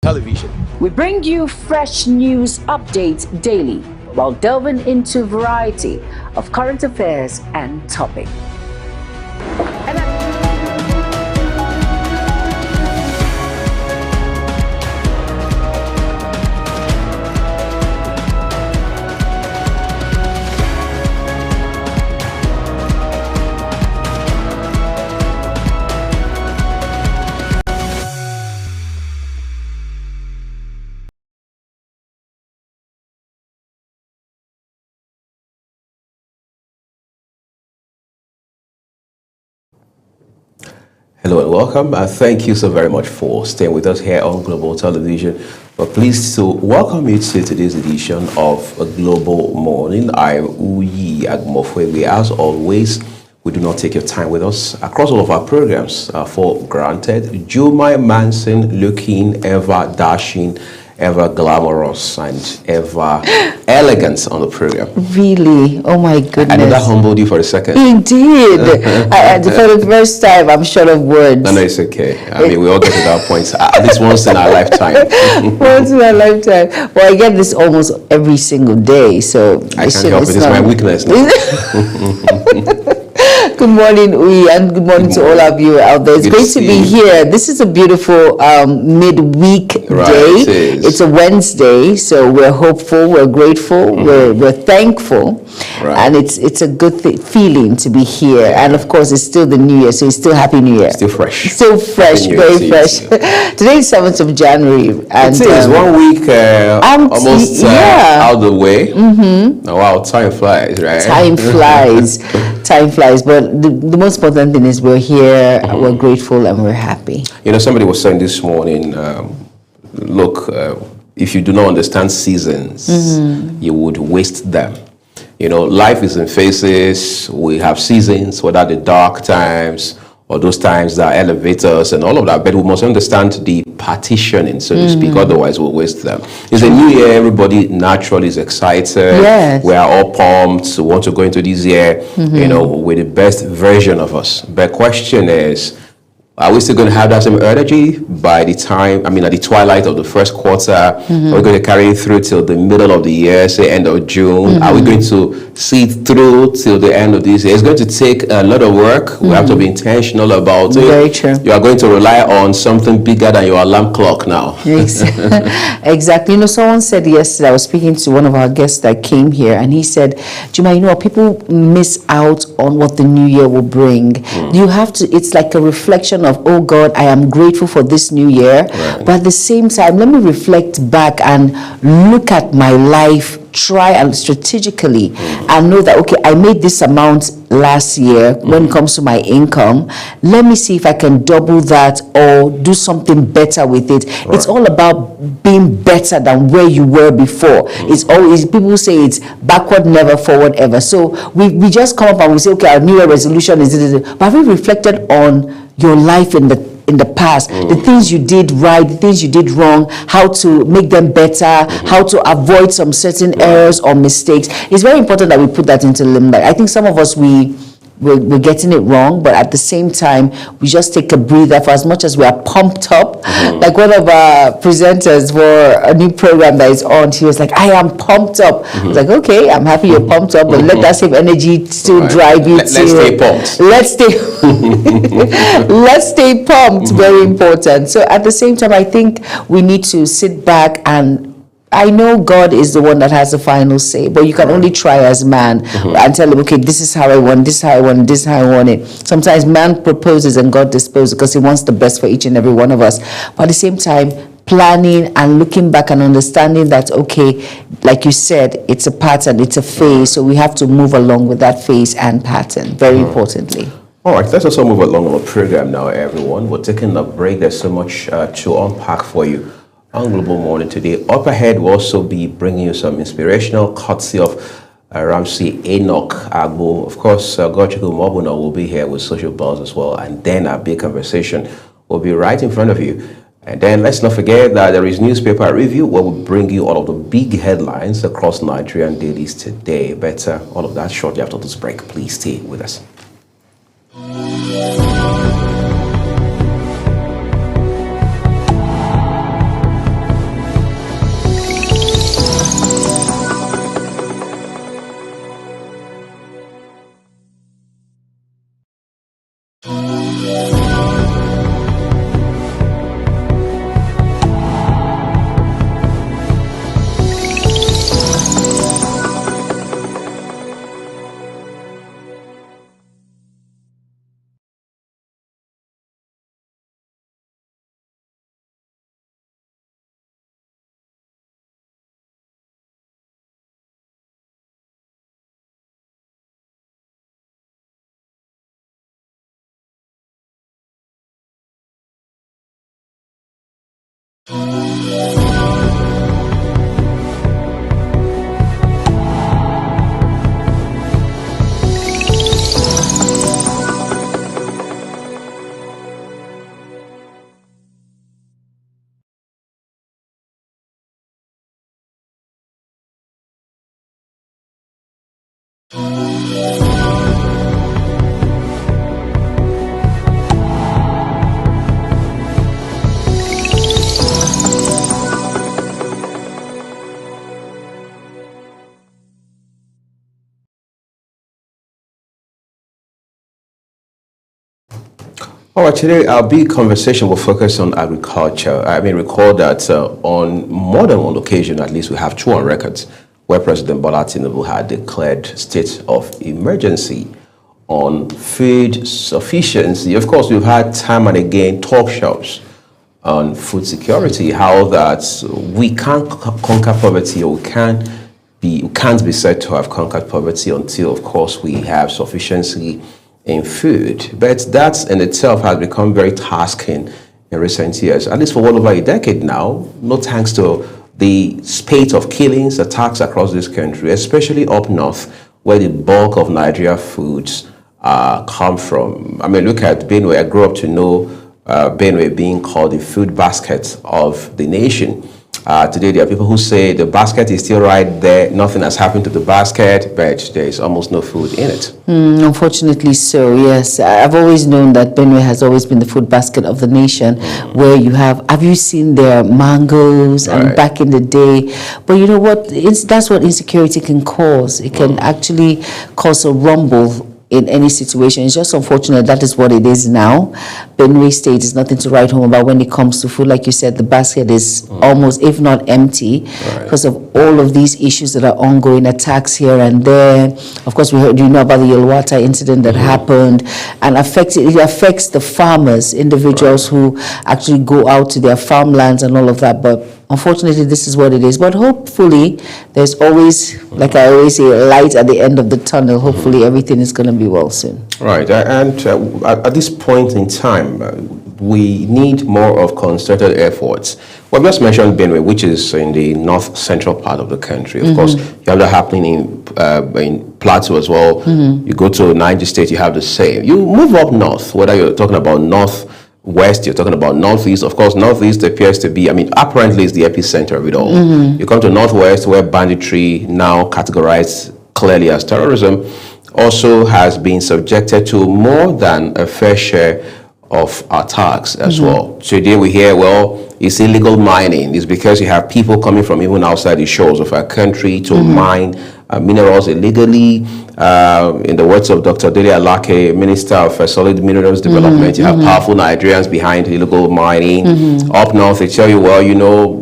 Television. We bring you fresh news updates daily while delving into a variety of current affairs and topics. Hello and welcome. Thank you so very much for staying with us here on Global Television. We're pleased to welcome you to today's edition of Global Morning. I'm Uyi Agmofwe. As always, we do not take your time with us across all of our programs for granted. Jumai Manson, looking ever dashing, ever glamorous, and ever elegant on the program. Really? Oh my goodness. I know that humbled you for a second. Indeed. For the first time, I'm short of words. No, it's okay. I mean, we all get to that point. At least once in our lifetime. Once in our lifetime. Well, I get this almost every single day, so I can't help it. It's my weakness now. Good morning, Uyi, and good morning to all of you out there. It's great to be here. This is a beautiful midweek day. It's a Wednesday, so we're hopeful, we're grateful, we're thankful, and it's a good feeling to be here. And of course, it's still the New Year, so it's still Happy New Year. Still fresh. Still fresh, very fresh. Today is 7th of January. And it is 1 week almost out of the way. Oh, wow, time flies, right? Time flies. Time flies, but the most important thing is we're here, we're grateful, and we're happy. You know, somebody was saying this morning, look, if you do not understand seasons, you would waste them. You know, life is in phases. We have seasons, whether the dark times or those times that elevate us and all of that, but we must understand the partitioning, so to speak, otherwise we'll waste them. It's a new year, everybody naturally is excited. Yes. We are all pumped, we want to go into this year, you know, with the best version of us. But question is, are we still going to have that same energy by the time, at the twilight of the first quarter? Are we going to carry it through till the middle of the year, say end of June? Are we going to see it through till the end of this year? It's going to take a lot of work. We have to be intentional about it. Very true. You are going to rely on something bigger than your alarm clock now. Exactly. You know, someone said yesterday, I was speaking to one of our guests that came here, and he said, Juma, you know, people miss out on what the new year will bring. You have to, it's like a reflection of, oh God, I am grateful for this new year. But at the same time, let me reflect back and look at my life, try and strategically and know that, okay, I made this amount last year when it comes to my income. Let me see if I can double that or do something better with it. It's all about being better than where you were before. It's always, people say it's backward never, forward ever. So we just come up and we say, okay, our new year resolution is this. But have you reflected on your life in the past, the things you did right, the things you did wrong, how to make them better, how to avoid some certain errors or mistakes? It's very important that we put that into limelight. I think some of us, we're getting it wrong, but at the same time, we just take a breather. For as much as we are pumped up, like one of our presenters for a new program that is on, she was like, I am pumped up. I was like, okay, I'm happy you're pumped up, but let that same energy still drive you. Let's stay pumped. Let's stay pumped. Very important. So at the same time, I think we need to sit back, and I know God is the one that has the final say, but you can only try as man and tell him, okay, this is how I want, this is how I want, this is how I want it. Sometimes man proposes and God disposes because he wants the best for each and every one of us. But at the same time, planning and looking back and understanding that, okay, like you said, it's a pattern, it's a phase, so we have to move along with that phase and pattern, very importantly. All right, let's also move along on the program now, everyone. We're taking a break. There's so much to unpack for you on Global Morning today. Up ahead, we'll also be bringing you some inspirational courtesy of Ramsey Enoch Agbo. Of course, Gochiku Mobuna will be here with Social Buzz as well. And then our big conversation will be right in front of you. And then let's not forget that there is newspaper review where we bring you all of the big headlines across Nigerian dailies today. But all of that shortly after this break. Please stay with us. All right, today our big conversation will focus on agriculture. I mean, recall that on more than one occasion, at least we have two on records, where President Bola Tinubu had declared state of emergency on food sufficiency. Of course, we've had time and again talk shows on food security, how that we can't conquer poverty, or we can't be said to have conquered poverty until, of course, we have sufficiency in food. But that in itself has become very tasking in recent years, at least for well over a decade now, no thanks to the spate of killings, attacks across this country, especially up north, where the bulk of Nigeria foods come from. I mean, look at Benue. I grew up to know Benue being called the food basket of the nation. Today, there are people who say the basket is still right there, nothing has happened to the basket, but there is almost no food in it. Unfortunately so, yes. I've always known that Benue has always been the food basket of the nation, where you have you seen their mangoes and back in the day? But you know what, that's what insecurity can cause. It can actually cause a rumble in any situation. It's just unfortunate that is what it is now. Benue State is nothing to write home about when it comes to food. Like you said, the basket is almost, if not empty, because of all of these issues that are ongoing, attacks here and there. Of course, we heard, about the Yelwata incident that happened, and it affects the farmers, individuals who actually go out to their farmlands and all of that. But unfortunately, this is what it is. But hopefully, there's always, like I always say, a light at the end of the tunnel. Hopefully, everything is going to be well soon. Right. And at this point in time, we need more of concerted efforts. Well, just mentioned Benue, which is in the north central part of the country. Of course, you have that happening in Plateau as well. You go to Niger State, you have the same. You move up north, whether you're talking about northwest, you're talking about northeast. Of course, northeast appears to be, apparently it's the epicenter of it all. You come to northwest, where banditry, now categorized clearly as terrorism, also has been subjected to more than a fair share of attacks as well. Today we hear, it's illegal mining. It's because you have people coming from even outside the shores of our country to mine minerals illegally. In the words of Dr. Dele Alake, Minister of Solid Minerals Development, you have powerful Nigerians behind illegal mining. Up north, they tell you,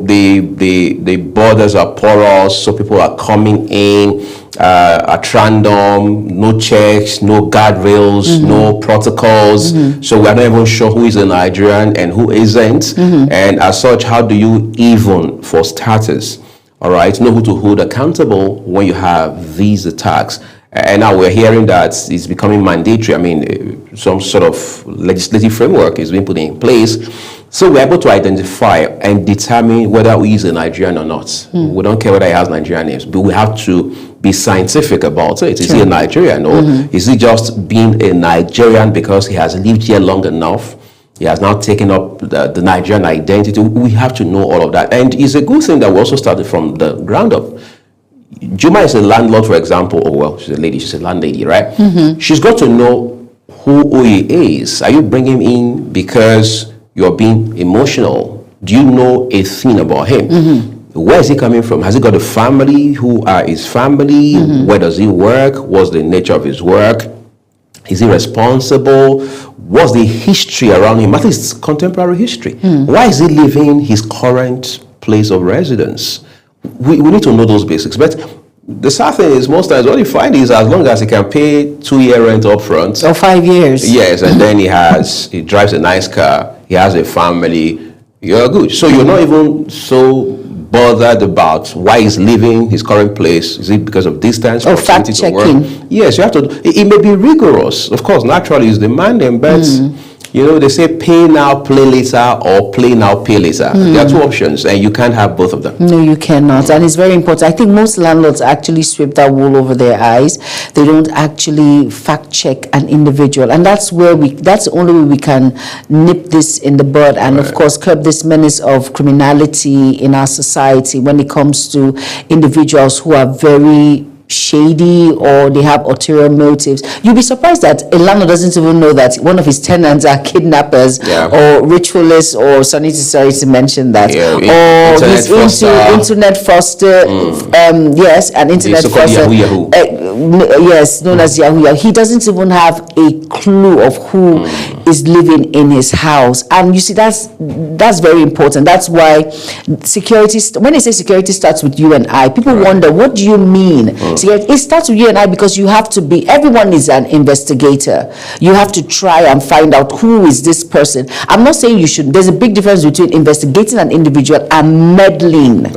the borders are porous, so people are coming in at random, no checks, no guardrails, no protocols. So we're not even sure who is a Nigerian and who isn't. And as such, how do you even, for starters, all right, know who to hold accountable when you have these attacks? And now we're hearing that it's becoming mandatory. Some sort of legislative framework is being put in place. So we're able to identify and determine whether he is a Nigerian or not. We don't care whether he has Nigerian names, but we have to be scientific about it. Is he a Nigerian, or is he just being a Nigerian because he has lived here long enough? He has now taken up the Nigerian identity. We have to know all of that. And it's a good thing that we also started from the ground up. Juma is a landlord, for example, she's a lady, she's a landlady, right? She's got to know who he is. Are you bringing him in because you're being emotional? Do you know a thing about him? Where is he coming from? Has he got a family? Who are his family? Where does he work? What's the nature of his work? Is he responsible? What's the history around him? At least contemporary history. Why is he leaving his current place of residence? We need to know those basics. But the sad thing is, most times what you find is, as long as he can pay 2-year rent up front, or 5 years, yes, and then he drives a nice car, he has a family, you're good. So you're not even so bothered about why he's leaving his current place. Is it because of distance, or fact checking? Yes, you have to. It may be rigorous, of course. Naturally, it's demanding, but You know, they say pay now, play later, or play now, pay later. There are two options, and you can't have both of them. No, you cannot. And it's very important. I think most landlords actually sweep that wool over their eyes. They don't actually fact check an individual. And that's the only way we can nip this in the bud and, of course, curb this menace of criminality in our society when it comes to individuals who are very shady or they have ulterior motives. You'll be surprised that a landlord doesn't even know that one of his tenants are kidnappers or ritualists, or sorry to mention that, or he's into internet foster, yes, an internet foster, yes, known as Yahoo. He doesn't even have a clue of who is living in his house. And you see, that's very important. That's why security, when they say security starts with you and I, people wonder, what do you mean? It starts with you and I, because you have to be, everyone is an investigator. You have to try and find out who is this person. I'm not saying you should, there's a big difference between investigating an individual and meddling.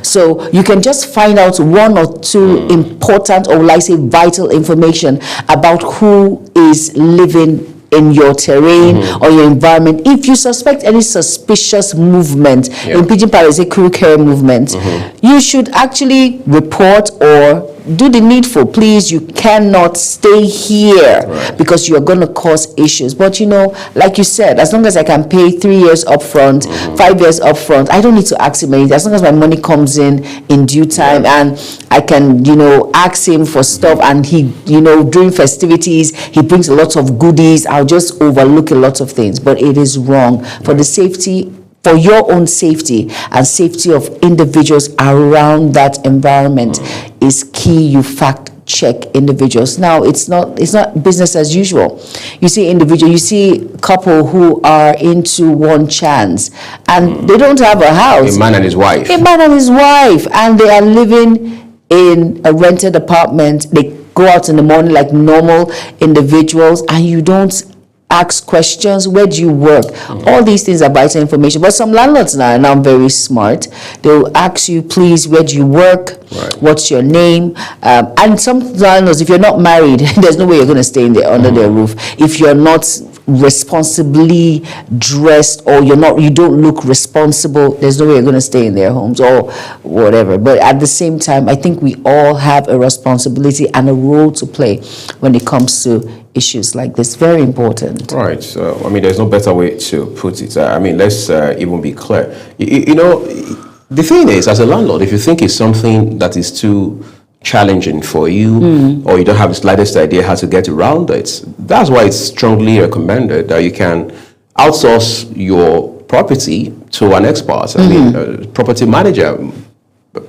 So you can just find out one or two important, or like say vital information about who is living in your terrain or your environment. If you suspect any suspicious movement, in Pidgin Palace, a crew care movement, you should actually report or do the needful. Please, you cannot stay here because you're going to cause issues. But you know, like you said, as long as I can pay 3 years up front, 5 years up front, I don't need to ask him anything. As long as my money comes in due time and I can, you know, ask him for stuff, and he, you know, during festivities, he brings a lot of goodies, I'll just overlook a lot of things. But it is wrong. For the safety, for your own safety and safety of individuals around that environment is key. You fact check individuals. Now, it's not business as usual. You see couple who are into one chance, and they don't have a house. A man and his wife. And they are living in a rented apartment. They go out in the morning like normal individuals, and you don't ask questions. Where do you work? All these things are vital information. But some landlords now are now very smart. They'll ask you, please, where do you work? What's your name? And some landlords, if you're not married, there's no way you're going to stay in there under their roof. If you're not responsibly dressed, or you don't look responsible, there's no way you're going to stay in their homes or whatever. But at the same time, I think we all have a responsibility and a role to play when it comes to issues like this. Very important. Right. So, I mean, there's no better way to put it. I mean, let's even be clear. You know, the thing is, as a landlord, if you think it's something that is too challenging for you, or you don't have the slightest idea how to get around it, that's why it's strongly recommended that you can outsource your property to an expert. I mean, a property manager,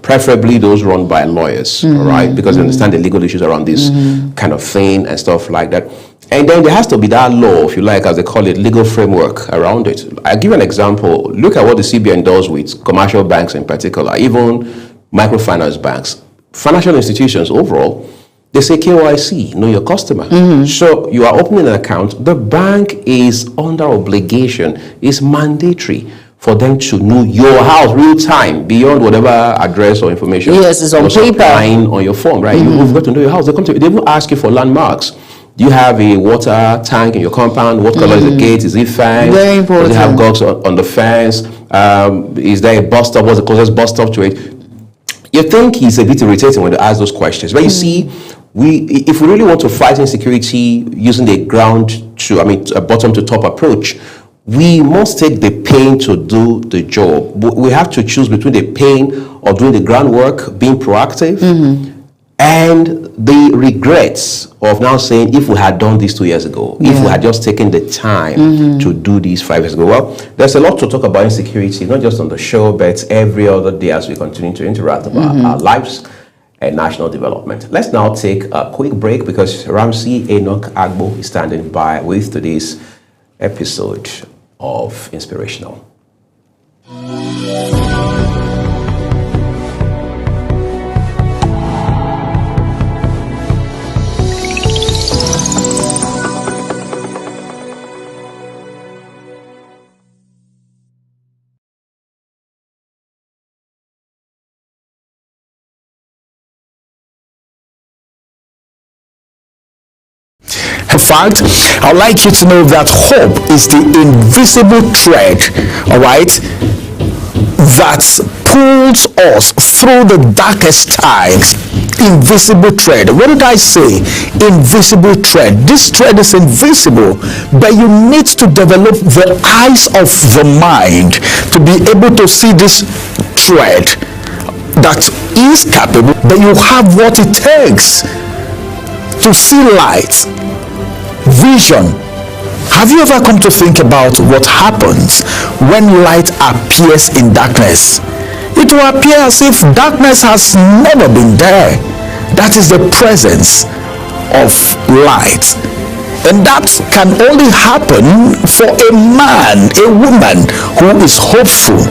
preferably those run by lawyers, all right, because they understand the legal issues around this kind of thing and stuff like that. And then there has to be that law, if you like, as they call it, legal framework around it. I'll give you an example. Look at what the CBN does with commercial banks in particular, even microfinance banks. Financial institutions overall, they say KYC, know your customer. So you are opening an account. The bank is under obligation, it's mandatory for them to know your house real time, beyond whatever address or information. Yes, it's on paper. On your form, right? You've got to know your house. They come to you, they will ask you for landmarks. Do you have a water tank in your compound? What color is the gate? Is it fenced? Very important. Does it have dogs on the fence? Is there a bus stop? What's the closest bus stop to it? You think it's a bit irritating when they ask those questions. But you see, if we really want to fight insecurity using the a bottom to top approach, we must take the pain to do the job. We have to choose between the pain of doing the groundwork, being proactive, and the regrets of now saying, if we had done this 2 years ago, if we had just taken the time to do this 5 years ago. Well, there's a lot to talk about insecurity, not just on the show, but every other day as we continue to interact about our lives and national development. Let's now take a quick break, because Ramsey Enoch Agbo is standing by with today's episode of Inspirational. fact, I'd like you to know that hope is the invisible thread, all right, that pulls us through the darkest times. Invisible thread. What did I say? Invisible thread. This thread is invisible, but you need to develop the eyes of the mind to be able to see this thread that is capable, but you have what it takes to see light, vision. Have you ever come to think about what happens when light appears in darkness? It will appear as if darkness has never been there. That is the presence of light. And that can only happen for a man, a woman who is hopeful.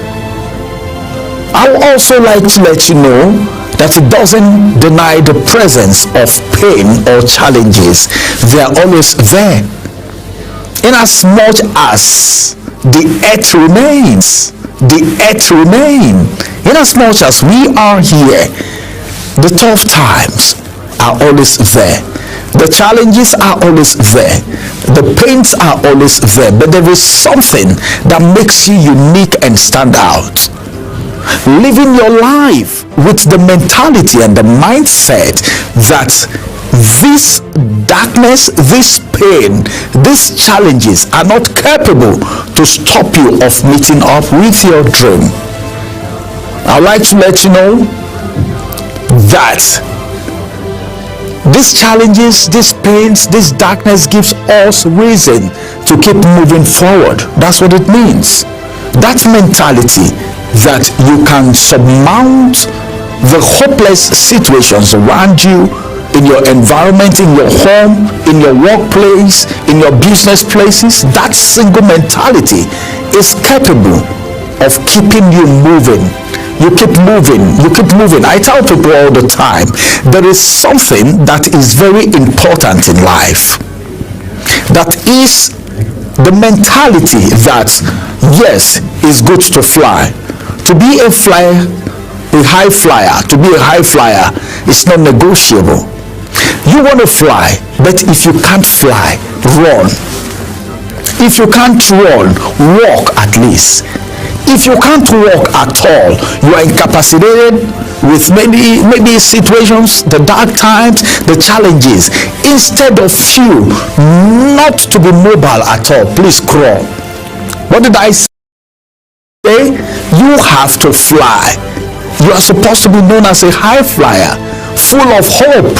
I would also like to let you know that it doesn't deny the presence of pain or challenges. They are always there. In as much as the earth remains, in as much as we are here, the tough times are always there. The challenges are always there. The pains are always there. But there is something that makes you unique and stand out. Living your life with the mentality and the mindset that this darkness, this pain, these challenges are not capable to stop you of meeting up with your dream. I'd like to let you know that these challenges, these pains, this darkness gives us reason to keep moving forward. That's what it means. That mentality that you can surmount the hopeless situations around you, in your environment, in your home, in your workplace, in your business places. That single mentality is capable of keeping you moving. You keep moving. I tell people all the time, there is something that is very important in life. That is the mentality that, yes, it's good to fly. To be a flyer, a high flyer, to be a high flyer is not negotiable. You want to fly, but if you can't fly, run. If you can't run, walk at least. If you can't walk at all, you are incapacitated with maybe situations, the dark times, the challenges. Instead of you not to be mobile at all, please crawl. What did I say? You have to fly. You are supposed to be known as a high flyer, full of hope.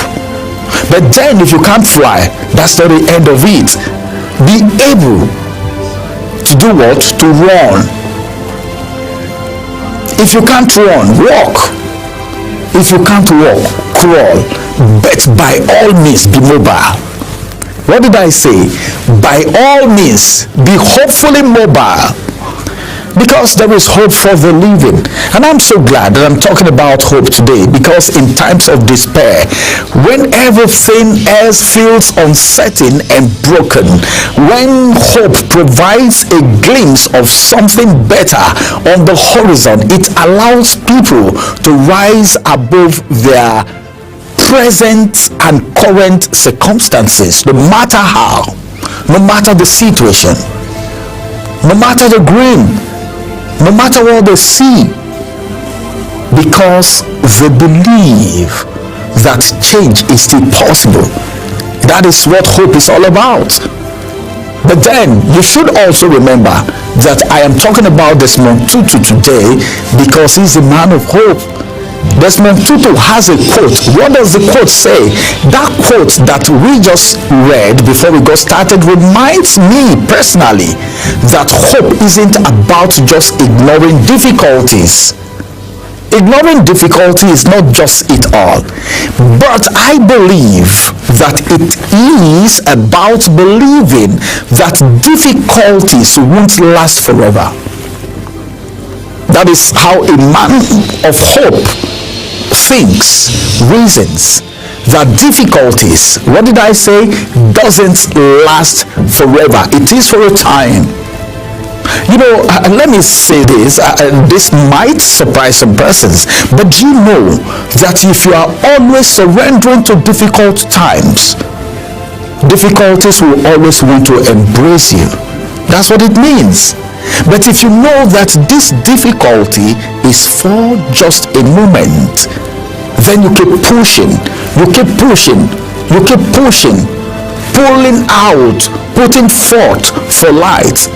But then if you can't fly, that's not the end of it. Be able to do what? To run. If you can't run, walk. If you can't walk, crawl. But by all means, be mobile. What did I say? By all means, be hopefully mobile. Because there is hope for the living. And I'm so glad that I'm talking about hope today, because in times of despair, when everything else feels uncertain and broken, when hope provides a glimpse of something better on the horizon, it allows people to rise above their present and current circumstances, no matter how, no matter the situation, no matter the grim, no matter what they see, because they believe that change is still possible. That is what hope is all about. But then you should also remember that I am talking about Desmond Tutu today because he's a man of hope. Desmond Tutu has a quote. What does the quote say? That quote that we just read before we got started reminds me personally that hope isn't about just ignoring difficulties. Ignoring difficulty is not just it all, but I believe that it is about believing that difficulties won't last forever. That is how a man of hope thinks, reasons that difficulties, what did I say, doesn't last forever. It is for a time. You know, let me say this, this might surprise some persons, but you know that if you are always surrendering to difficult times, Difficulties will always want to embrace you. That's what it means. But if you know that this difficulty is for just a moment, then you keep pushing, you keep pushing, you keep pushing, pulling out, putting forth for light,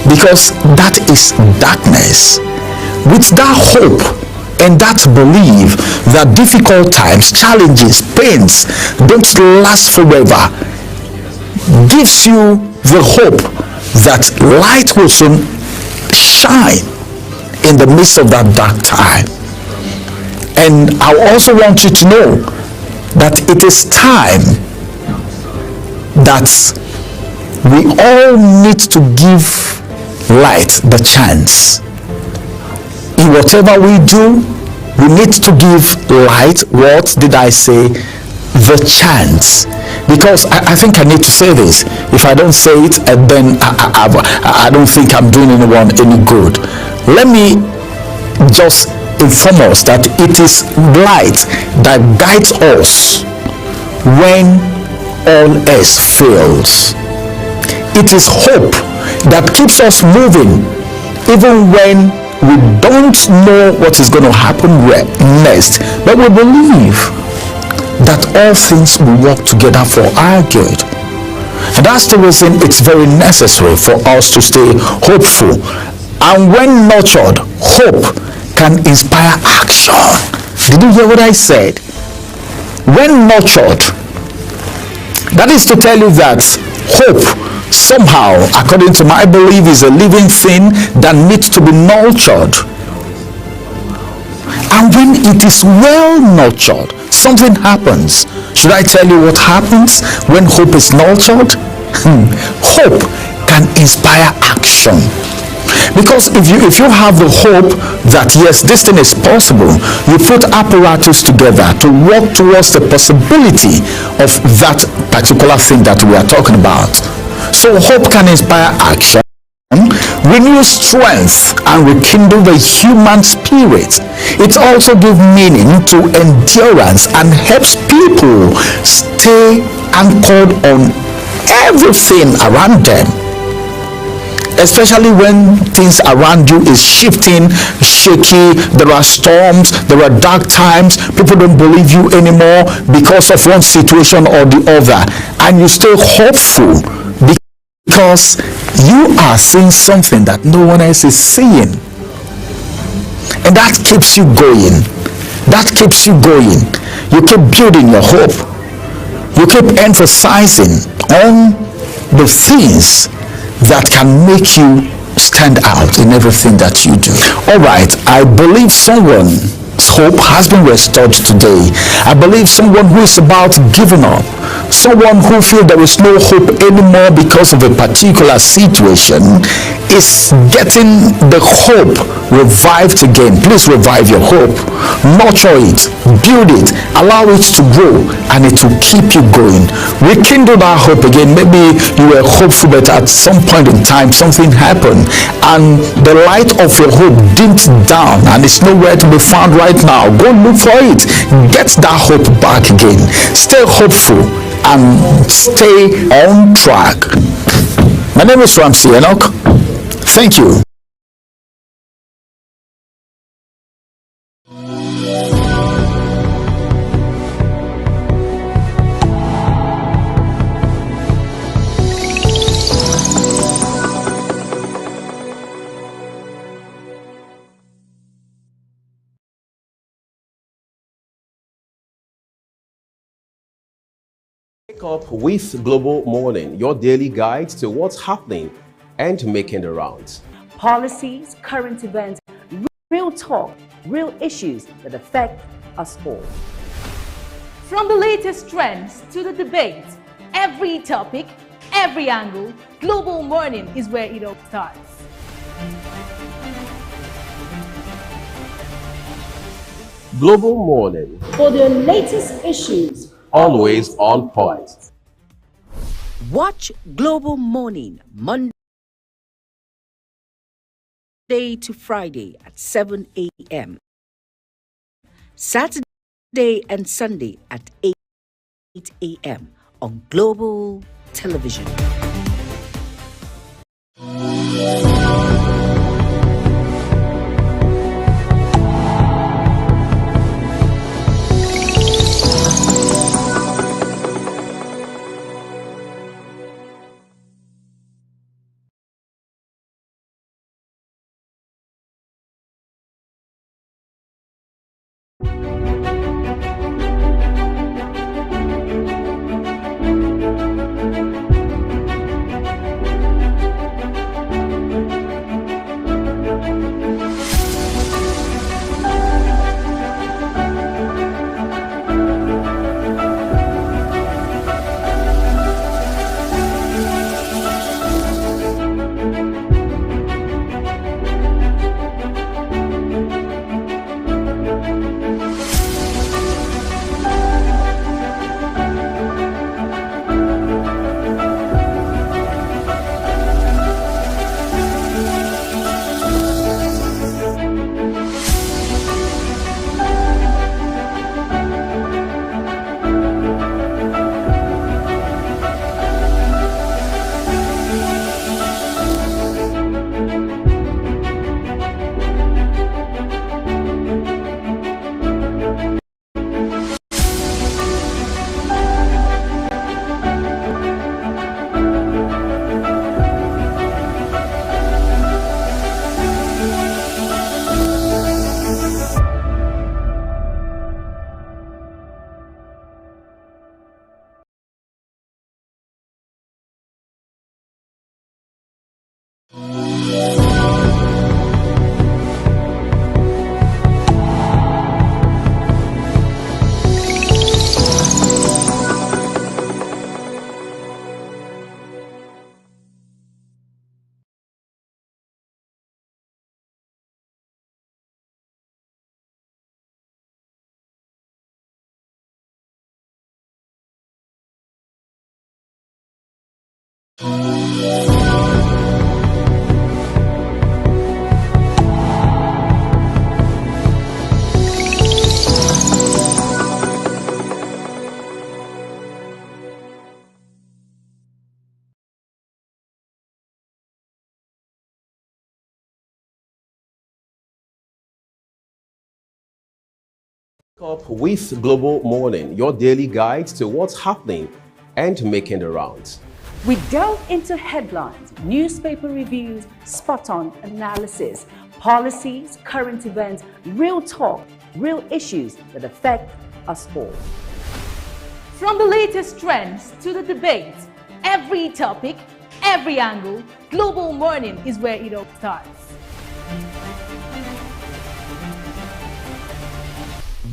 because that is darkness. With that hope and that belief that difficult times, challenges, pains don't last forever, gives you the hope that light will soon shine in the midst of that dark time. And I also want you to know that it is time that we all need to give light the chance. In whatever we do, we need to give light, what did I say? The chance. Because I think I need to say this. If I don't say it, then I don't think I'm doing anyone any good. Let me just inform us that it is light that guides us when all else fails. It is hope that keeps us moving even when we don't know what is going to happen next, but we believe that all things will work together for our good. And that's the reason it's very necessary for us to stay hopeful. And when nurtured, hope can inspire action. Did you hear what I said? When nurtured, that is to tell you that hope somehow, according to my belief, is a living thing that needs to be nurtured. And when it is well nurtured, something happens. Should I tell you what happens when hope is nurtured? Hope can inspire action. Because if you have the hope that yes, this thing is possible, you put apparatus together to work towards the possibility of that particular thing that we are talking about. So hope can inspire action, renew strength, and rekindle the human spirit. It also gives meaning to endurance and helps people stay anchored on everything around them, especially when things around you is shifting, shaky, there are storms, there are dark times, people don't believe you anymore because of one situation or the other, and you stay hopeful because you are seeing something that no one else is seeing. And that keeps you going. That keeps you going. You keep building your hope. You keep emphasizing on the things that can make you stand out in everything that you do. All right, I believe someone's hope has been restored today. I believe someone who is about giving up, someone who feels there is no hope anymore because of a particular situation, is getting the hope revived again. Please revive your hope, nurture it, build it, allow it to grow, and it will keep you going. Rekindle that hope again. Maybe you were hopeful, but at some point in time something happened and the light of your hope dimmed down and it's nowhere to be found right now. Go look for it. Get that hope back again. Stay hopeful and stay on track. My name is Ramsey Enoch. Thank you. Wake up with Global Morning, your daily guide to what's happening and making the rounds. Policies, current events, real talk, real issues that affect us all. From the latest trends to the debates, every topic, every angle, Global Morning is where it all starts. Global Morning, For the latest issues, always on point. Watch Global Morning Monday to Friday at 7 a.m. Saturday and Sunday at 8 a.m. on Global Television. Up with Global Morning, your daily guide to what's happening and making the rounds. We delve into headlines, newspaper reviews, spot-on analysis, policies, current events, real talk, real issues that affect us all. From the latest trends to the debates, every topic, every angle, Global Morning is where it all starts.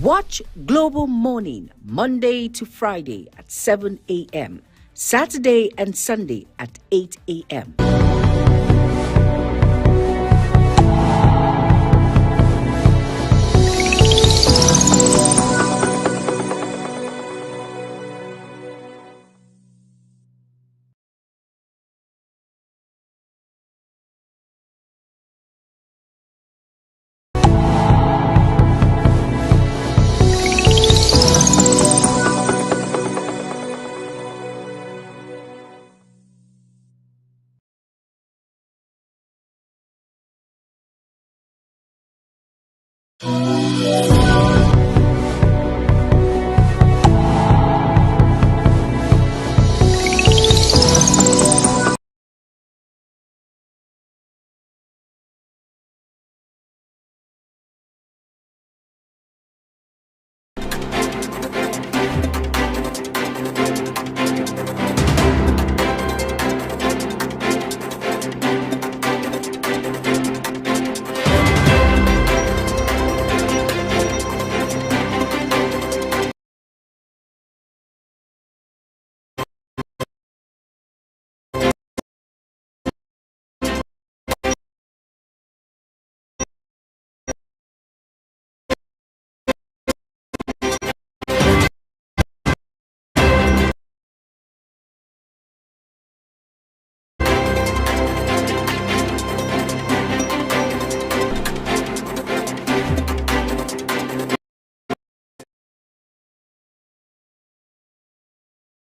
Watch Global Morning Monday to Friday at 7 a.m., Saturday and Sunday at 8 a.m.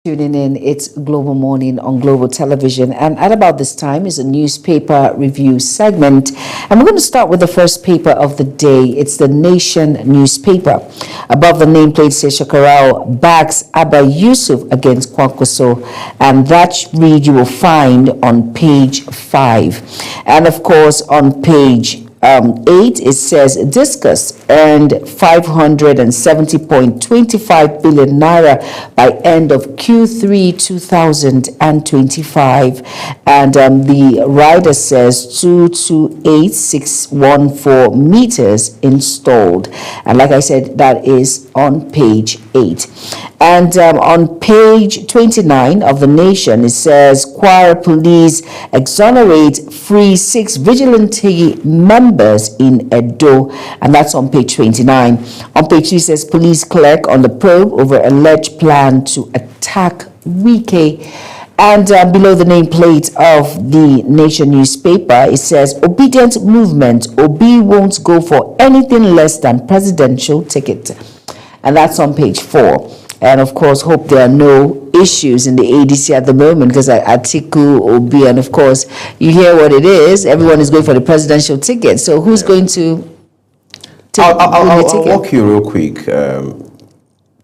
tuning in. It's Global Morning on Global Television, and at about this time is a newspaper review segment, and we're going to start with the first paper of the day. It's the Nation newspaper. Above the nameplate says Shekarau backs Abba Yusuf against Kwankwaso, and that read you will find on page 5. And of course on page 8, it says Discus earned 570.25 billion naira by end of Q3 2025, and the rider says 228614 meters installed, and like I said, that is on page 8. And on page 29 of the Nation, it says Kwara Police exonerate free 6 vigilante members in Edo, and that's on page 29. On page 3 says police clerk on the probe over alleged plan to attack Wike. And below the nameplate of the Nation newspaper, it says obedient movement, Obi won't go for anything less than presidential ticket, and that's on page 4. And of course, hope there are no issues in the ADC at the moment, because Atiku, Obi, and of course, you hear what it is. Everyone is going for the presidential ticket. So who's going to take I'll the ticket? walk you real quick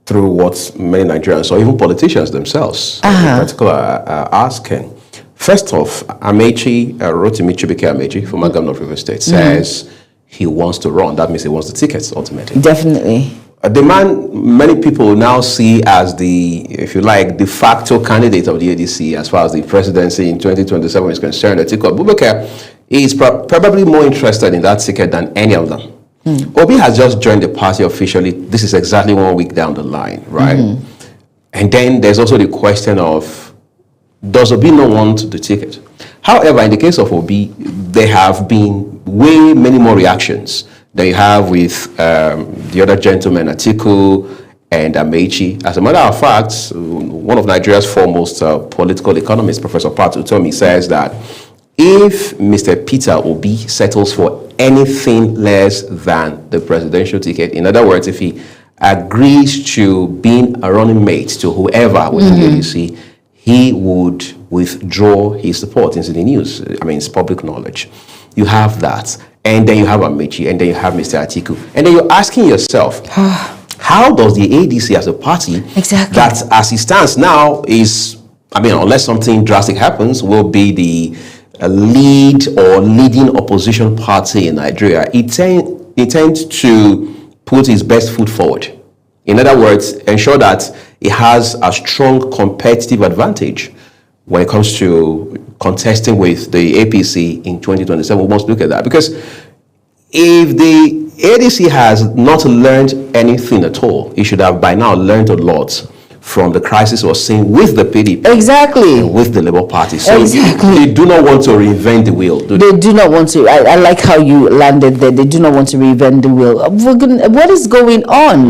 through what many Nigerians or even politicians themselves in particular are asking. First off, Amechi, Rotimi Chibike Amechi, former governor of River State, says he wants to run. That means he wants the tickets ultimately. Definitely. The man many people now see as the, if you like, de facto candidate of the ADC as far as the presidency in 2027 is concerned, Atiku Abubakar, is probably more interested in that ticket than any of them. Obi has just joined the party officially. This is exactly 1 week down the line, right? And then there's also the question of, does Obi not want the ticket? However, in the case of Obi, there have been way many more reactions than you have with the other gentlemen, Atiku and Amechi. As a matter of fact, one of Nigeria's foremost political economists, Professor Pat Utomi, says that if Mr. Peter Obi settles for anything less than the presidential ticket, in other words, if he agrees to being a running mate to whoever within the ADC, he would withdraw his support. It's in the news. I mean, it's public knowledge. You have that. And then you have Amechi, and then you have Mr. Atiku. And then you're asking yourself, how does the ADC as a party, that as it stands now is, I mean, unless something drastic happens, will be the lead or leading opposition party in Nigeria, it tends to put its best foot forward. In other words, ensure that it has a strong competitive advantage when it comes to contesting with the APC in 2027. We must look at that, because if the ADC has not learned anything at all, it should have by now learned a lot from the crisis we're seeing with the PDP. Exactly. And with the Labour Party. So exactly. They do not want to reinvent the wheel, do they? They do not want to. I like how you landed there. They do not want to reinvent the wheel. What is going on?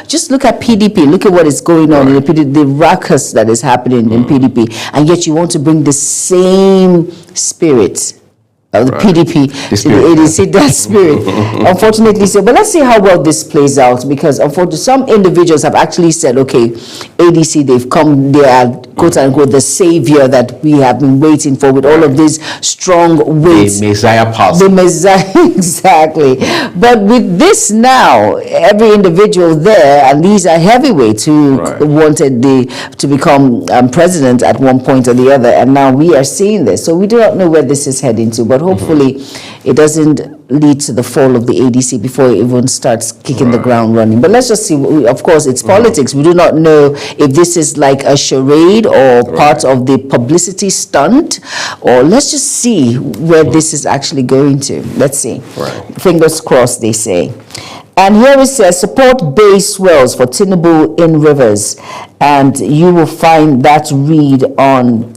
Just look at PDP. Look at what is going on in the PDP, the ruckus that is happening in PDP. And yet you want to bring the same spirit of the PDP to the ADC, that spirit. Unfortunately so. But let's see how well this plays out, because unfortunately some individuals have actually said, okay, ADC, they've come, they are quote unquote the savior that we have been waiting for, with all of these strong weights. The Messiah pass. The Messiah, exactly. But with this now, every individual there, and these are heavyweights who wanted to become president at one point or the other, and now we are seeing this. So we do not know where this is heading to, but hopefully it doesn't lead to the fall of the ADC before it even starts kicking the ground running. But let's just see. Of course, it's politics. We do not know if this is like a charade or part of the publicity stunt, or let's just see where this is actually going to. Let's see. Fingers crossed, they say. And here it says, support base swells for Tinubu in Rivers. And you will find that read on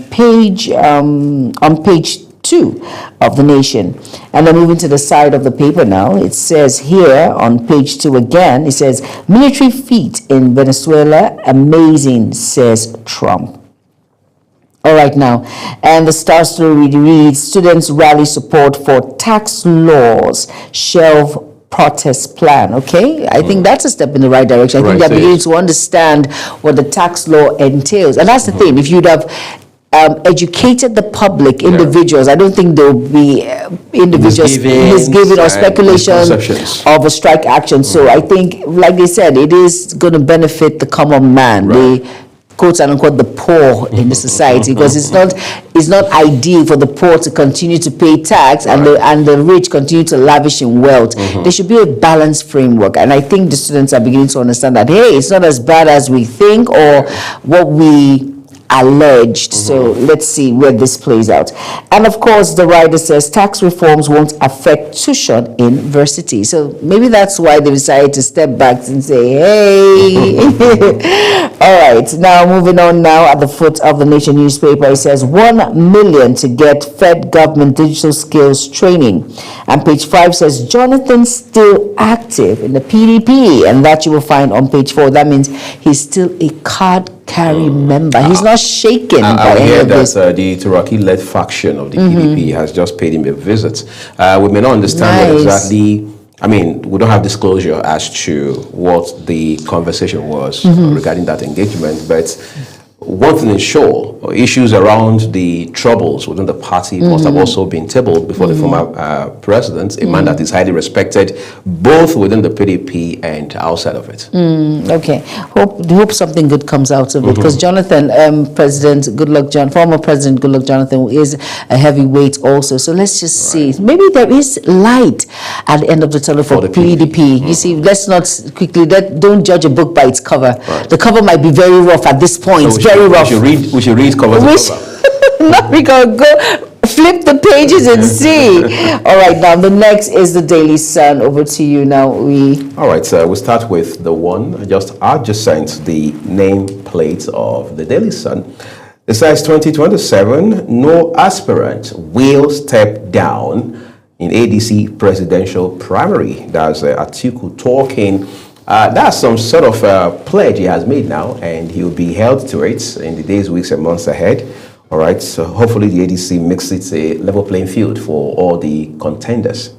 page 2 of the Nation. And then moving to the side of the paper now, it says here on page 2 again, it says, military feat in Venezuela, amazing, says Trump. All right now, and the Star Story reads, students rally support for tax laws, shelve protest plan. Okay, I think that's a step in the right direction. I think Right, they're it beginning is. to understand what the tax law entails, and that's the thing. If you'd have educated the public, individuals, I don't think there will be individuals misgiving or and speculation misconceptions. of a strike action. So I think, like they said, it is going to benefit the common man, the quote unquote the poor in the society, because it's not ideal for the poor to continue to pay tax and the rich continue to lavish in wealth. There should be a balanced framework, and I think the students are beginning to understand that, hey, it's not as bad as we think or what we alleged. So let's see where this plays out. And of course, the writer says tax reforms won't affect tuition in varsity. So maybe that's why they decided to step back and say, hey. All right, now moving on now at the foot of the Nation newspaper, it says 1 million to get Fed government digital skills training. And page 5 says Jonathan still active in the PDP, and that you will find on page 4. That means he's still a card carry member. He's not shaken by I any hear of this. that the Turaki-led faction of the PDP has just paid him a visit. We may not understand what Nice. exactly. I mean, we don't have disclosure as to what the conversation was regarding that engagement, but one thing is sure, issues around the troubles within the party must have also been tabled before the former president, a man that is highly respected both within the PDP and outside of it. Okay, hope something good comes out of it, because Jonathan, former President Goodluck Jonathan is a heavyweight also. So let's just see. Maybe there is light at the end of the tunnel for the PDP. You see, let's not quickly, don't judge a book by its cover. The cover might be very rough at this point. So Very rough. we should read cover to Which- cover. No, we can go flip the pages and see. All right, now the next is the Daily Sun. Over to you now. All right, so we'll start with the one just adjacent the nameplate of the Daily Sun. It says 2027, no aspirant will step down in ADC presidential primary. That's Atiku talking. That's some sort of pledge he has made now, and he will be held to it in the days, weeks, and months ahead. All right, so hopefully the ADC makes it a level playing field for all the contenders.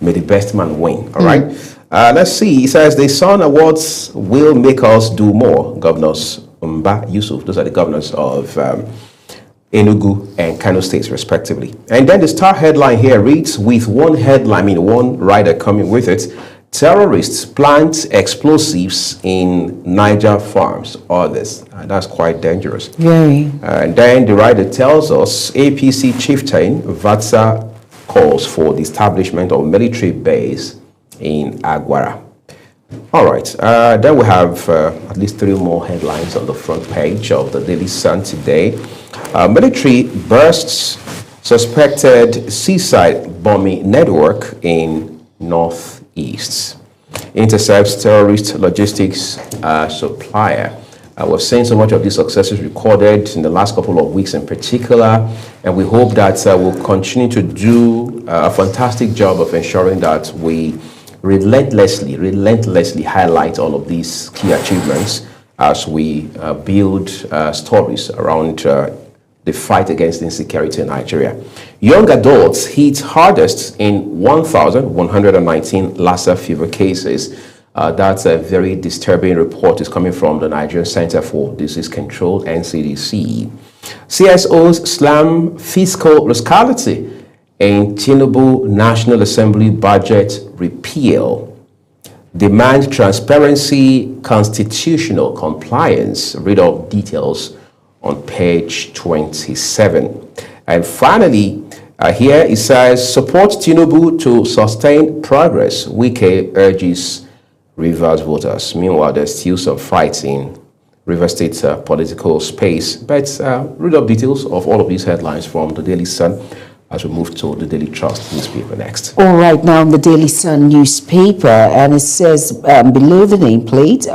May the best man win. All right. Let's see. He says the Sun Awards will make us do more. Governors Mba Yusuf, those are the governors of Enugu and Kano states, respectively. And then the Star headline here reads, with one rider coming with it, terrorists plant explosives in Niger farms. All this. That's quite dangerous. Very. And then the writer tells us APC chieftain Vatsa calls for the establishment of military base in Aguara. All right. Then we have at least 3 more headlines on the front page of the Daily Sun today. Military bursts suspected seaside bombing network in Northeast. Intercepts terrorist logistics supplier. We've seen so much of these successes recorded in the last couple of weeks in particular, and we hope that we'll continue to do a fantastic job of ensuring that we relentlessly highlight all of these key achievements as we build stories around the fight against insecurity in Nigeria. Young adults hit hardest in 1,119 Lassa fever cases. That's a very disturbing report. It's coming from the Nigerian Center for Disease Control, NCDC. CSOs slam fiscal rascality in Tinubu National Assembly budget repeal. Demand transparency, constitutional compliance. Read all details on page 27. And finally, here it says, support Tinubu to sustain progress. Wike urges Rivers voters. Meanwhile, there's still some fights in River State political space. But read up details of all of these headlines from the Daily Sun as we move to the Daily Trust newspaper next. All right, now in the Daily Sun newspaper, and it says below the nameplate,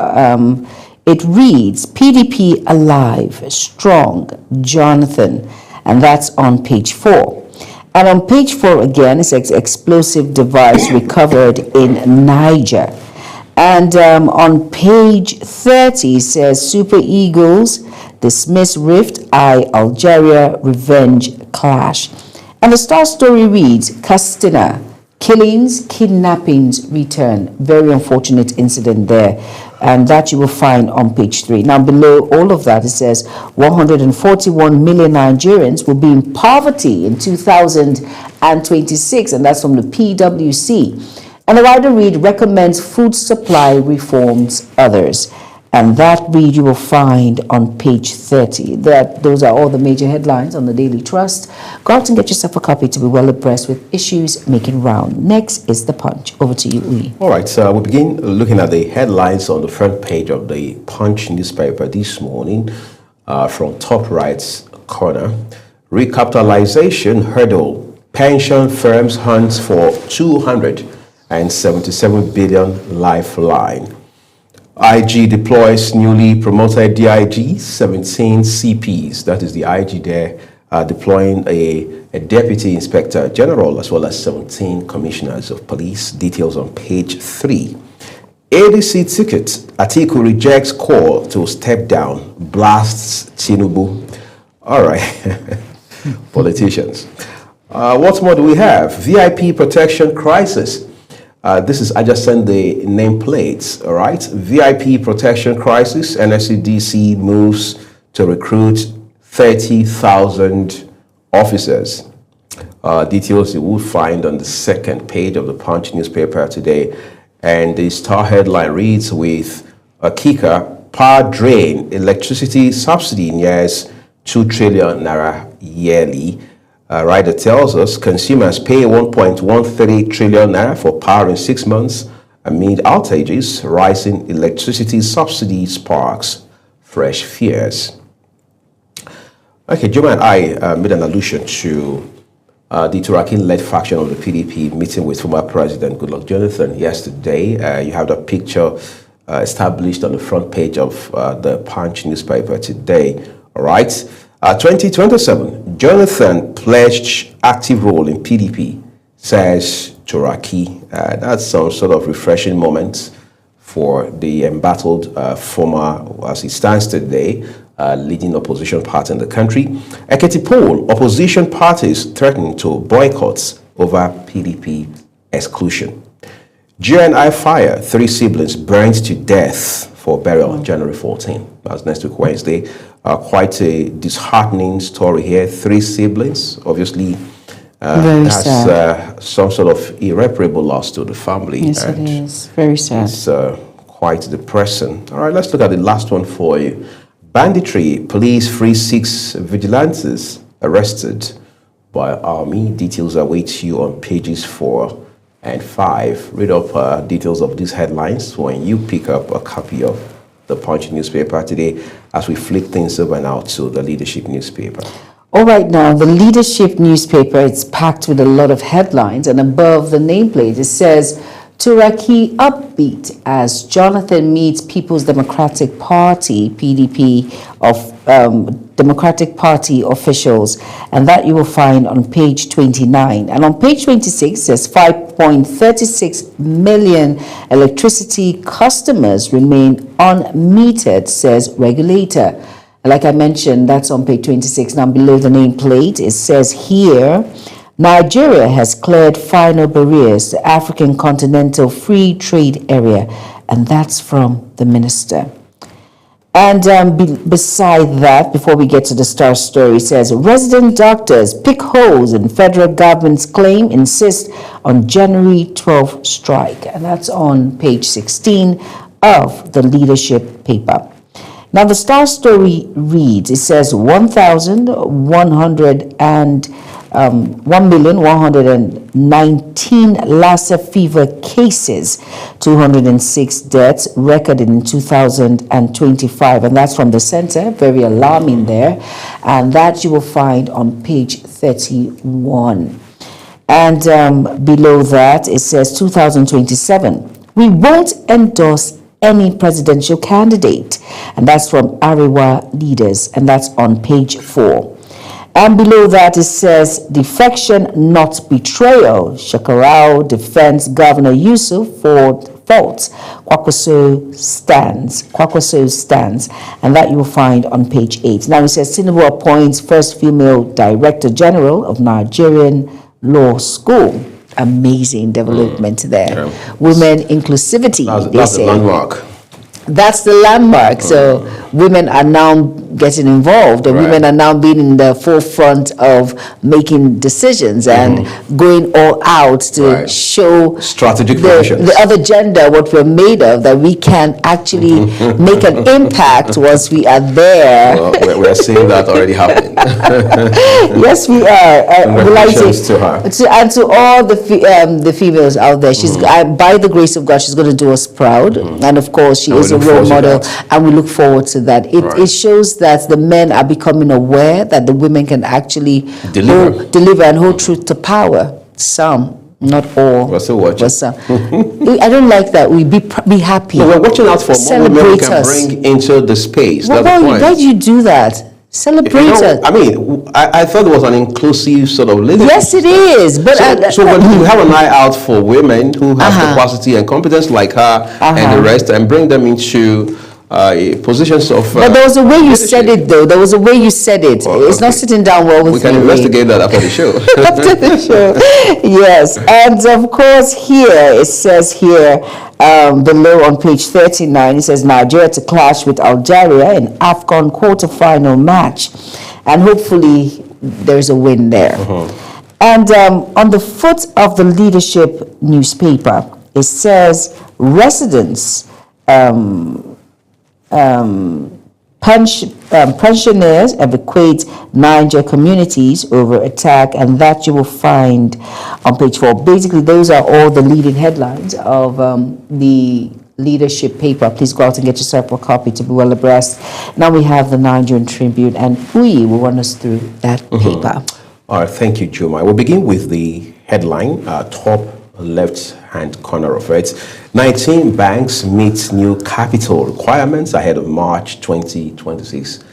it reads, PDP alive, strong, Jonathan, and that's on page 4. And on page 4 again, it says explosive device recovered in Niger. And on page 30, it says Super Eagles dismiss rift, Algeria revenge clash. And the Star story reads, Castina Killings, kidnappings return. Very unfortunate incident there. And that you will find on page 3. Now, below all of that, it says 141 million Nigerians will be in poverty in 2026, and that's from the PwC. And the writer read recommends food supply reforms others. And that read you will find on page 30. Those are all the major headlines on the Daily Trust. Go out and get yourself a copy to be well abreast with issues making round. Next is The Punch. Over to you, Uyi. All right, so we begin looking at the headlines on the front page of the Punch newspaper this morning from top right corner. Recapitalization hurdle. Pension firms hunts for 277 billion lifeline. IG deploys newly promoted DIG, 17 CPs. That is the IG there deploying a deputy inspector general as well as 17 commissioners of police. Details on page 3. ADC ticket. Atiku rejects call to step down. Blasts Tinubu. All right. Politicians. What more do we have? VIP protection crisis. I just sent the nameplates, all right? VIP protection crisis. NSCDC moves to recruit 30,000 officers. Details you will find on the second page of the Punch newspaper today. And the star headline reads with a kicker, power drain, electricity subsidy nears 2 trillion naira yearly. Writer tells us consumers pay 1.13 trillion naira for power in 6 months amid outages. Rising electricity subsidy sparks fresh fears. Okay, Juma and I made an allusion to the Turaki-led faction of the PDP meeting with former President Goodluck Jonathan yesterday. You have that picture established on the front page of the Punch newspaper today. All right. 2027, Jonathan pledged active role in PDP, says Turaki. That's some sort of refreshing moment for the embattled former, as he stands today, leading opposition party in the country. Ekiti poll, opposition parties threatening to boycotts over PDP exclusion. GNI fire, 3 siblings burned to death for burial on January 14. That's next week, Wednesday. Quite a disheartening story here. 3 siblings, obviously, that's some sort of irreparable loss to the family. Yes, it is. Very sad. It's quite depressing. All right, let's look at the last one for you. Banditry, police free 6 vigilantes arrested by army. Details await you on pages 4 and 5. Read up details of these headlines when you pick up a copy of the Punch newspaper today as we flick things over now to the Leadership newspaper. All right, now the Leadership newspaper, it's packed with a lot of headlines, and above the nameplate it says Turaki upbeat as Jonathan meets People's Democratic Party (PDP) of Democratic Party officials, and that you will find on page 29. And on page 26 says 5.36 million electricity customers remain unmetered, says regulator. Like I mentioned, that's on page 26. Now below the nameplate, it says here, Nigeria has cleared final barriers to African Continental Free Trade Area, and that's from the minister. And beside that, before we get to the star story, it says resident doctors pick holes in federal government's claim, insist on January 12th strike. And that's on page 16 of the Leadership paper. Now the star story reads, it says 1,119 Lassa fever cases, 206 deaths recorded in 2025, and that's from the center. Very alarming there, and that you will find on page 31. And below that it says 2027, we won't endorse any presidential candidate, and that's from Arewa leaders, and that's on page 4. And below that it says defection not betrayal, Shekarau defends Governor Yusuf for faults, Kwakwaso stands, and that you will find on page 8. Now it says Tinubu appoints first female Director General of Nigerian Law School. amazing development there. Women inclusivity, they That's say. the landmark. That's the landmark. So women are now getting involved, and Right. women are now being in the forefront of making decisions and going all out to Right. show Strategic the positions. other gender what we're made of, that we can actually make an impact once we are there. Well, we're seeing that already happening. Yes, we are. We like Congratulations to her. and to all the females out there. She's by the grace of God, she's going to do us proud, and of course, she And we is a look role forward to model, that. and we look forward to that. It Right. it shows that the men are becoming aware that the women can actually Deliver. deliver and hold truth to power. Some, not all. We're still watching. But some. I don't like that. We be happy. No, we're watching out for more women we Celebrate can us. bring into the space. Well, That's the point. why do you do that? Celebrate You know, us. I mean, I thought it was an inclusive sort of leadership. Yes, it is. But So when you have an eye out for women who have capacity and competence like her and the rest, and bring them into positions of. But there was a way you said leadership. it, though. There was a way you said it. Well, It's not okay. sitting down well with We can me. investigate that after the show. After the show. Yes. And of course, here, it says here, below on page 39, it says Nigeria to clash with Algeria in AFCON quarterfinal match. And hopefully, there's a win there. And on the foot of the Leadership newspaper, it says residents, pensioners evacuate Niger communities over attack, and that you will find on page 4. Basically, those are all the leading headlines of the Leadership paper. Please go out and get yourself a copy to be well abreast. Now we have the Nigerian Tribune, and Uyi will run us through that paper. All right, thank you, Juma. We'll begin with the headline, top left-hand corner of it. 19 banks meet new capital requirements ahead of March 2026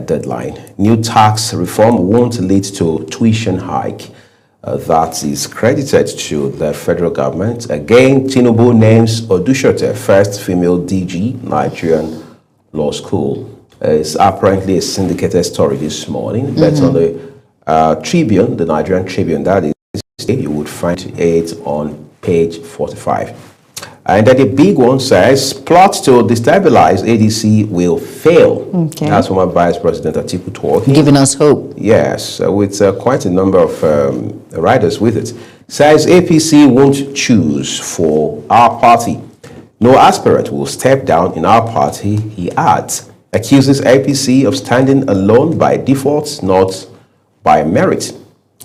deadline. New tax reform won't lead to tuition hike. That is credited to the federal government. Again, Tinubu names Odushote first female DG, Nigerian Law School. It's apparently a syndicated story this morning, but on the Tribune, the Nigerian Tribune, that is, you would find it on page 45. And then the big one says, plot to destabilize ADC will fail. Okay. That's former Vice President Atiku talking. Giving us hope. Yes, with quite a number of riders with it. Says APC won't choose for our party. No aspirant will step down in our party, he adds. Accuses APC of standing alone by default, not by merit.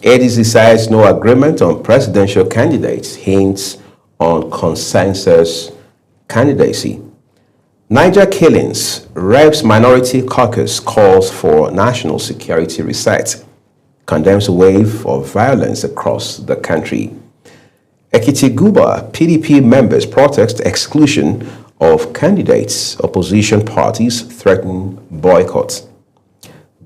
ADC says no agreement on presidential candidates, hints on consensus candidacy. Niger killings, Reps Minority Caucus calls for national security reset, condemns a wave of violence across the country. Ekiti Guba, PDP members protest exclusion of candidates, opposition parties threaten boycott.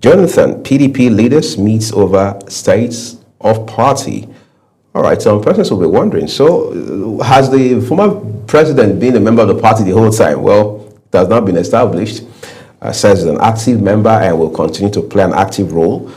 Jonathan, PDP leaders meets over states of party. All right, some persons will be wondering, so has the former president been a member of the party the whole time? Well, it has not been established. Says he's an active member and will continue to play an active role.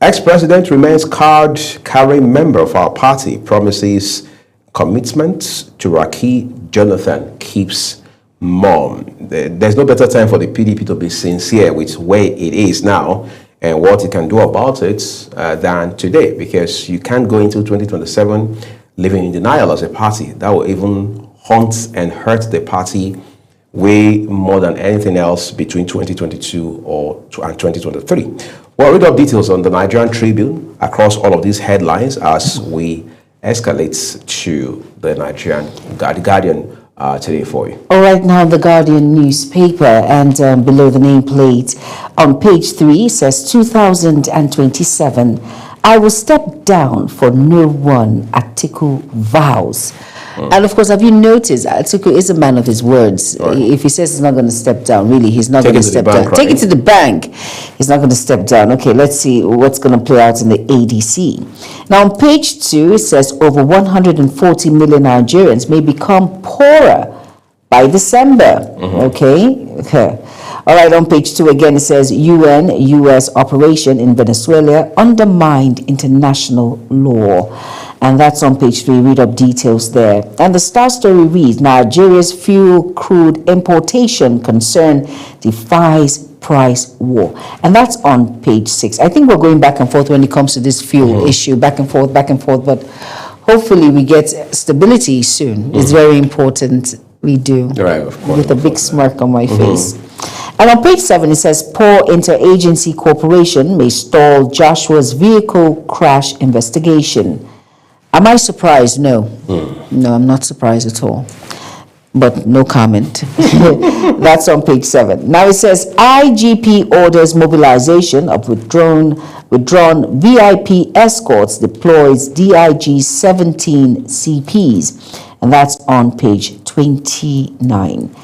Ex-president remains card-carrying member of our party, promises commitment to Raki. Jonathan keeps mum. There's no better time for the PDP to be sincere with where it is now and what it can do about it than today, because you can't go into 2027 living in denial as a party. That will even haunt and hurt the party way more than anything else between 2022 and 2023. Well, read up details on the Nigerian Tribune across all of these headlines as we escalate to the Nigerian Guardian today for you. All right, now the Guardian newspaper, and below the nameplate on page 3 says 2027, I will step down for no one, Atiku vows. And of course, have you noticed, Atiku is a man of his words. Right. If he says he's not going to step down, really, he's not Take going it to to the step bank, down. right? Take it to the bank. He's not going to step down. Okay, let's see what's going to play out in the ADC. Now, on page 2, it says over 140 million Nigerians may become poorer by December. Okay. All right, on page 2 again, it says UN-US operation in Venezuela undermined international law. And that's on page 3. Read up details there. And the Star story reads, Nigeria's fuel crude importation concern defies price war. And that's on page 6. I think we're going back and forth when it comes to this fuel issue, back and forth, but hopefully we get stability soon. It's very important we do. Right, of course. With a big smirk on my face. And on page 7, it says, poor interagency cooperation may stall Joshua's vehicle crash investigation. Am I surprised? No. No, I'm not surprised at all. But no comment. That's on page 7. Now it says, IGP orders mobilization of withdrawn VIP escorts, deploys DIG 17 CPs. And that's on page 29.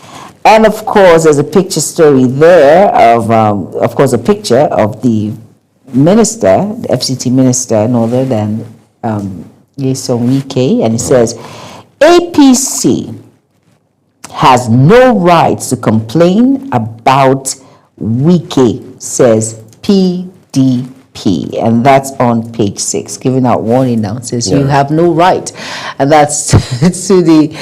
And of course, there's a picture story there of course, a picture of the minister, the FCT minister, no other than Nyesom Wike, and it says, APC has no rights to complain about Wike, says PDP. And that's on page 6, giving out warning now. It says you have no right. And that's to the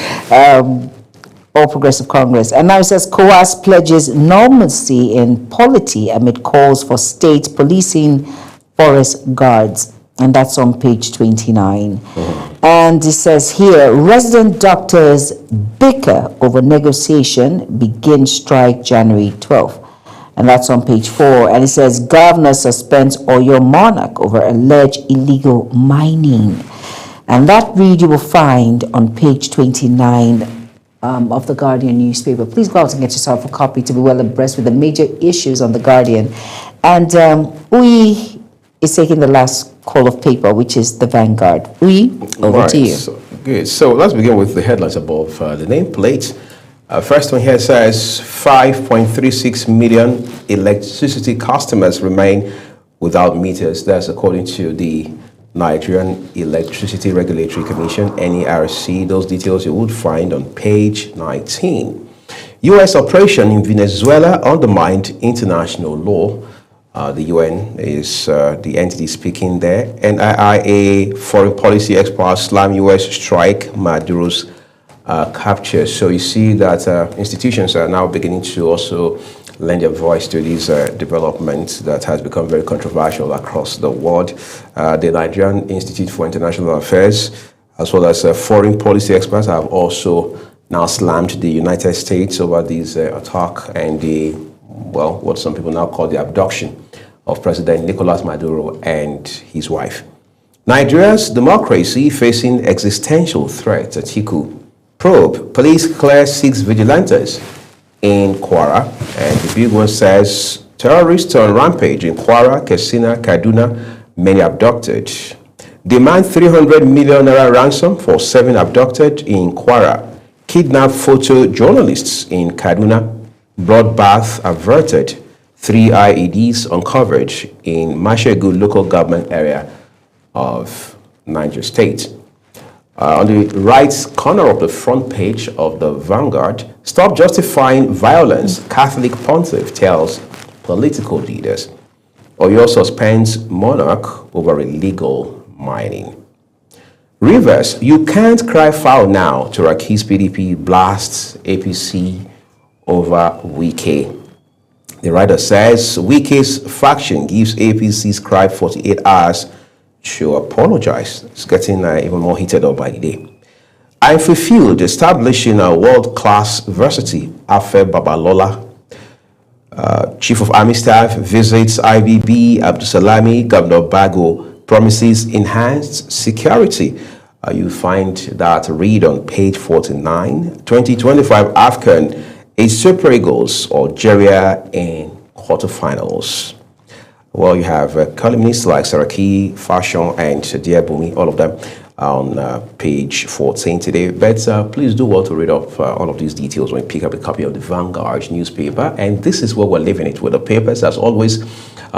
All Progressive Congress. And now it says COAS pledges normalcy in polity amid calls for state policing forest guards. And that's on page 29. And it says here, resident doctors bicker over negotiation, begin strike January 12th. And that's on page 4. And it says, governor suspends Oyo Monarch over alleged illegal mining. And that read you will find on page 29 of the Guardian newspaper. Please go out and get yourself a copy to be well abreast with the major issues on the Guardian. And we is taking the last call of paper, which is the Vanguard. Over to you. Good. So let's begin with the headlines above the nameplate. First one here says 5.36 million electricity customers remain without meters. That's according to the Nigerian Electricity Regulatory Commission, NERC. Those details you would find on page 19. U.S. operation in Venezuela undermined international law. The UN is the entity speaking there. NIIA foreign policy experts slam U.S. strike Maduro's capture. So you see that institutions are now beginning to also lend their voice to these developments that has become very controversial across the world. The Nigerian Institute for International Affairs, as well as foreign policy experts, have also now slammed the United States over this attack and the, well, what some people now call the abduction of President Nicolas Maduro and his wife. Nigeria's democracy facing existential threat, Atiku. Probe, police clear 6 vigilantes in Kwara. And the big one says, terrorists on rampage in Kwara, Katsina, Kaduna, many abducted. Demand 300 million naira ransom for 7 abducted in Kwara. Kidnapped photojournalists in Kaduna. Bloodbath averted. 3 IEDs uncovered in Mashegu local government area of Niger State. On the right corner of the front page of the Vanguard, stop justifying violence, Catholic pontiff tells political leaders. Oyo suspends monarch over illegal mining. Rivers, you can't cry foul now to Raki's PDP blasts APC over Wike. The writer says Wike's faction gives APC's cry 48 hours to apologize. It's getting even more heated up by the day. I'm fulfilled establishing a world-class varsity. Afe Babalola, Chief of Army Staff, visits IBB. Abdusalami, Governor Bago promises enhanced security. You find that read on page 49. 2025 AFCON. It's Super Eagles, Algeria in quarterfinals. Well, you have columnists like Saraki, Fashion, and Diabumi, all of them on page 14 today. But please do well to read up all of these details when you pick up a copy of the Vanguard newspaper. And this is where we're leaving it with the papers. As always,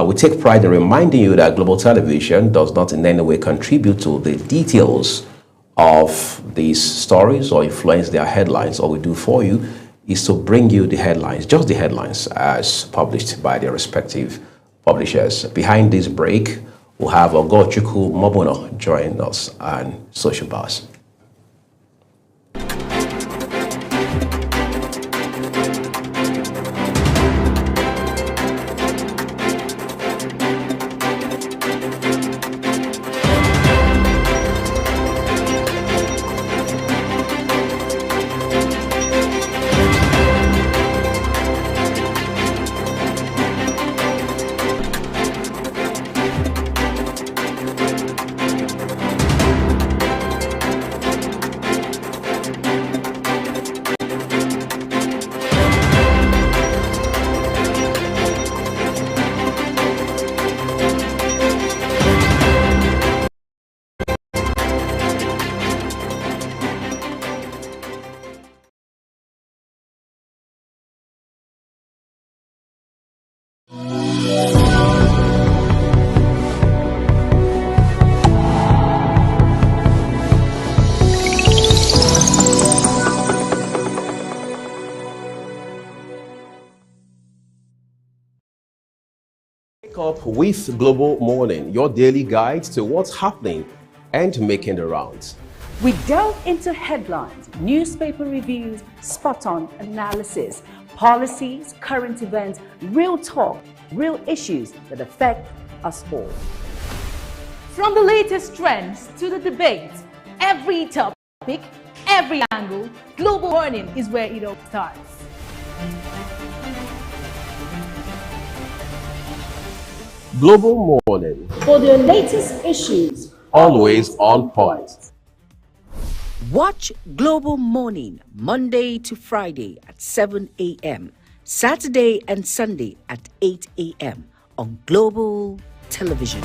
we take pride in reminding you that Global Television does not in any way contribute to the details of these stories or influence their headlines. All we do for you is to bring you the headlines, just the headlines as published by their respective publishers. Behind this break, We'll have Ogochukwu Mobono join us on Social Buzz. Wake up with Global Morning, your daily guide to what's happening and making the rounds. We delve into headlines, newspaper reviews, spot-on analysis, policies, current events, real talk, real issues that affect us all. From the latest trends to the debates, every topic, every angle, Global Morning is where it all starts. Global Morning, For the latest issues, always on point. Watch Global Morning Monday to Friday at 7 a.m., Saturday and Sunday at 8 a.m. on Global Television.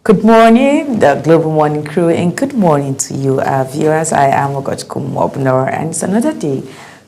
Good morning, the Global Morning crew, and good morning to you, our viewers. I am Ogochukwu Mobono, and it's another day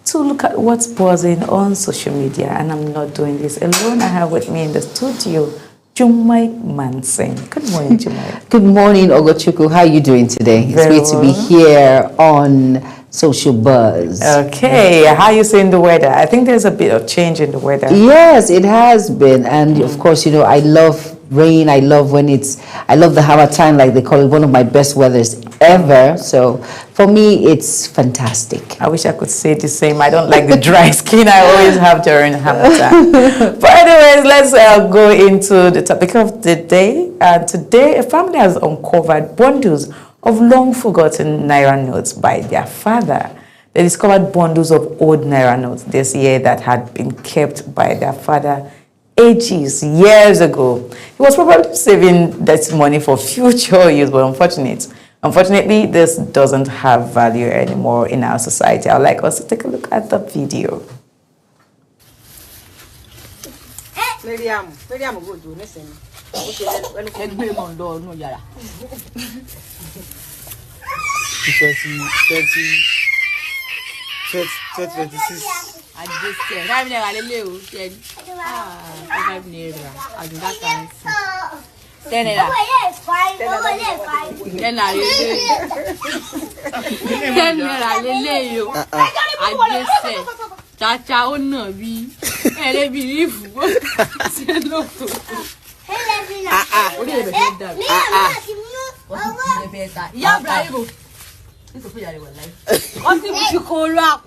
to look at what's buzzing on social media. And I'm not doing this alone. I have with me in the studio Jumai Manson. Good morning, Jumai. Good morning, Ogochukwu. How are you doing today? It's Very great to be here on Social Buzz. Okay, how are you seeing the weather? I think there's a bit of change in the weather. Yes, it has been. And of course, you know, I love rain. I love I love the Harmattan, like they call it, one of my best weathers ever. So for me, it's fantastic. I wish I could say the same. I don't like the dry skin I always have during Harmattan. But anyways, let's go into the topic of the day. Today, a family has uncovered bundles of long-forgotten Naira notes by their father. They discovered bundles of old Naira notes this year that had been kept by their father ages, years ago. He was probably saving that money for future use, but unfortunately, this doesn't have value anymore in our society. I'd like us to take a look at the video. I just said, I'm never a little. I never. I do that kind of thing. Then I just said, Chacha, oh no, be. I don't believe. Say no. Yeah, bravo. What's the you call rap?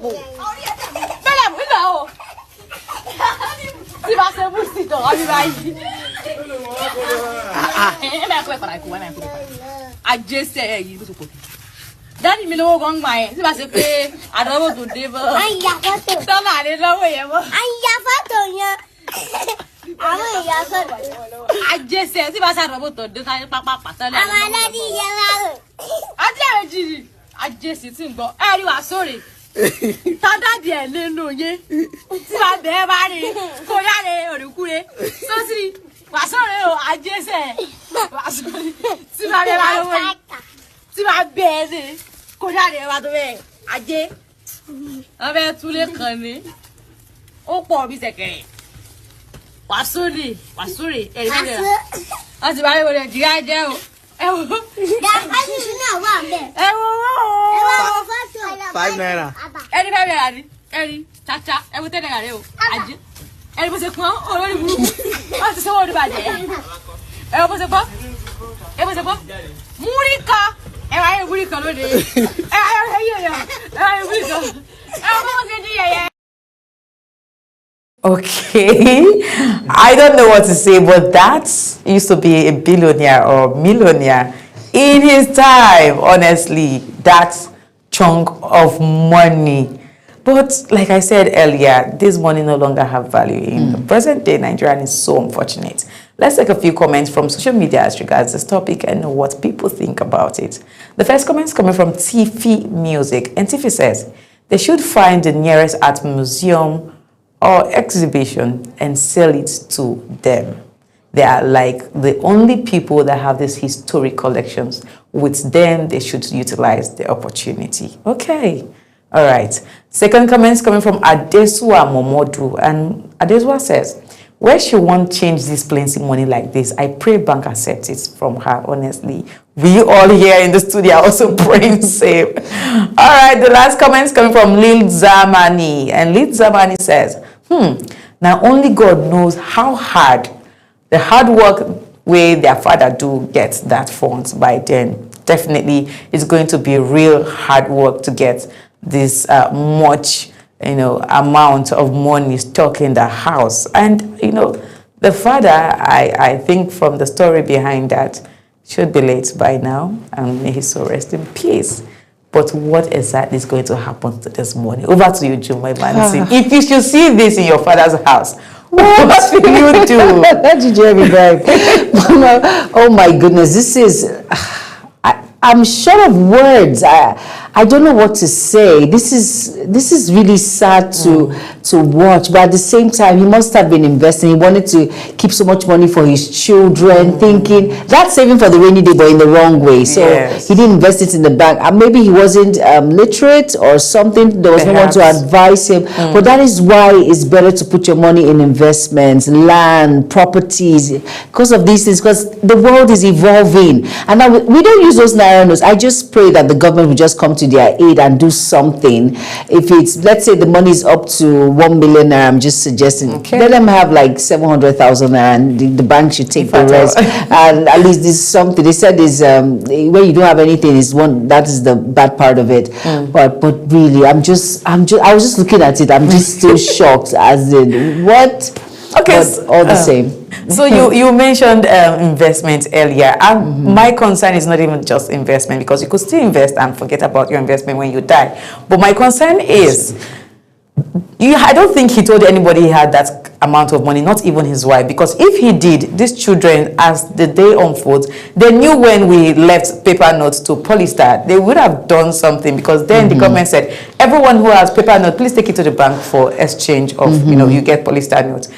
I just said you to put Daddy me no gong my si ba se pe adobo to devil aya foto so na le lowo ye mo aya foto yan àwọn iya so I just said si ba sa adobo to de ka papa pata le àwọn lady ye ma ati e jiri I just ti ngbo e ri wa sore tada die le no ye ti ba be ba ri ko ya le orikure so si wa sore o I just said wa sore ti ba be ba lo ti ba be se ko ya le wa to be aje abe tule kan ni o po bi sekere wa sore e ri le a ti ba le wo le ji aje o e wo da ka ni na wa be e wo 5 naira eri 5 naira ni eri chacha e wo 10 naira re o aje eri bo se pon olori buru o ti se wo ri baje e wo bo se pon murika e wa ye murika lo de e wa ye murika e wo se di ye. Okay, I don't know what to say, but that used to be a billionaire or millionaire in his time, honestly, that chunk of money. But like I said earlier, this money no longer have value in the present day. Nigeria is so unfortunate. Let's take a few comments from social media as regards this topic and know what people think about it. The first comment is coming from Tiffy Music, and Tiffy says, they should find the nearest art museum or exhibition and sell it to them. They are like the only people that have these historic collections. With them, they should utilize the opportunity. Okay, all right. Second comment is coming from Adesua Momodu, and Adesua says, where she won't change this plenty money like this, I pray bank accepts it from her, honestly. We all here in the studio are also praying same. All right, the last comment is coming from Lil Zamani, and Lil Zamani says, now only God knows how hard, the hard work way their father do get that funds by then. Definitely it's going to be real hard work to get this much, amount of money stuck in the house. And, the father, I think from the story behind that, should be late by now, and may his soul rest in peace. But what exactly is going to happen to this money? Over to you, Jumai Mansi. If you should see this in your father's house, what will you do? That did you ever drive? Oh my goodness, this is... I'm short of words. I don't know what to say. This is really sad to watch, but at the same time, he must have been investing. He wanted to keep so much money for his children, thinking that's saving for the rainy day, but in the wrong way. So he didn't invest it in the bank. Maybe he wasn't literate or something. There was no one to advise him. But that is why it's better to put your money in investments, land, properties, because of these things. Because the world is evolving, and now we don't use those Naira notes. I just pray that the government will just come to their aid and do something. If it's, let's say the money is up to 1 million naira, I'm just suggesting, let them have like 700,000 naira, and the bank should take the rest. And at least this is something. They said is when you don't have anything, is one, that is the bad part of it. But really, I was just looking at it. I'm just still shocked. As in, what? Okay, but all the same. So you mentioned investment earlier, and my concern is not even just investment, because you could still invest and forget about your investment when you die. But my concern is, I don't think he told anybody he had that amount of money, not even his wife, because if he did, these children, as the day unfolds, they knew when we left paper notes to Polystar, they would have done something, because then the government said, everyone who has paper note, please take it to the bank for exchange of, you get Polystar notes.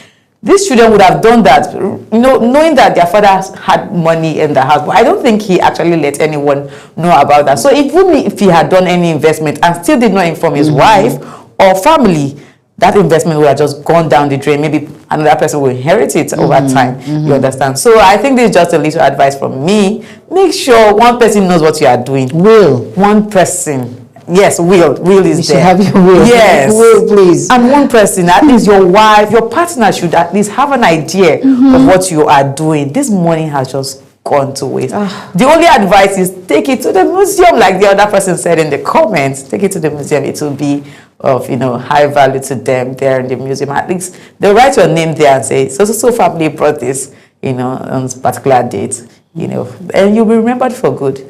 These children would have done that, knowing that their father had money in the house. But I don't think he actually let anyone know about that. So even if he had done any investment and still did not inform his wife or family, that investment would have just gone down the drain. Maybe another person will inherit it over time. You understand? So I think this is just a little advice from me. Make sure one person knows what you are doing. One person. Yes, will is there. Have your will. Yes. Will, please. And one person, at least your wife, your partner should at least have an idea of what you are doing. This money has just gone to waste. The only advice is take it to the museum, like the other person said in the comments. Take it to the museum. It will be of high value to them there in the museum. At least they'll write your name there and say, so family brought this, on this particular date, and you'll be remembered for good.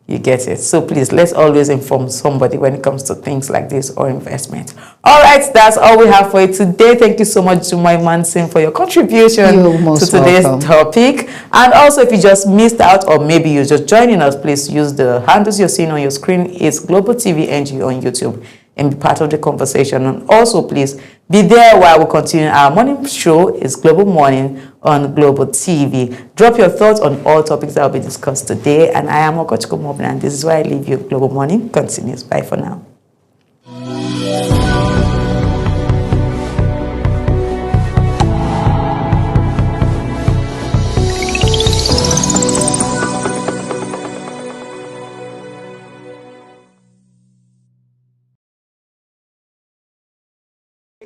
You get it. So please, let's always inform somebody when it comes to things like this or investment. All right, that's all we have for you today. Thank you so much, Jumai Manson, for your contribution to today's topic. And also, if you just missed out, or maybe you're just joining us, please use the handles you're seeing on your screen. It's Global TV NG on YouTube, and be part of the conversation. And also, please be there while we continue our morning show. It's Global Morning on Global TV. Drop your thoughts on all topics that will be discussed today. And I am Ogochukwu Mobina, and this is where I leave you. Global Morning continues. Bye for now.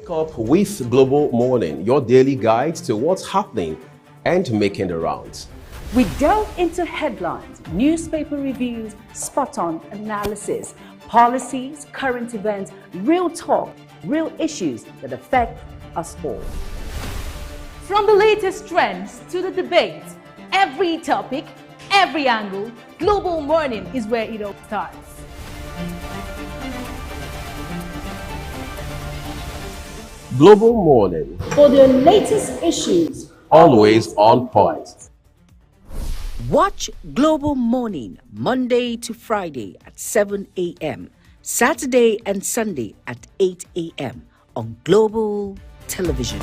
Up with Global Morning, your daily guide to what's happening and making the rounds. We delve into headlines, newspaper reviews, spot-on analysis, policies, current events, real talk, real issues that affect us all. From the latest trends to the debates, every topic, every angle, Global Morning is where it all starts. Global Morning. For the latest issues, Always on point. Watch Global Morning Monday to Friday at 7 a.m., Saturday and Sunday at 8 a.m. on Global Television.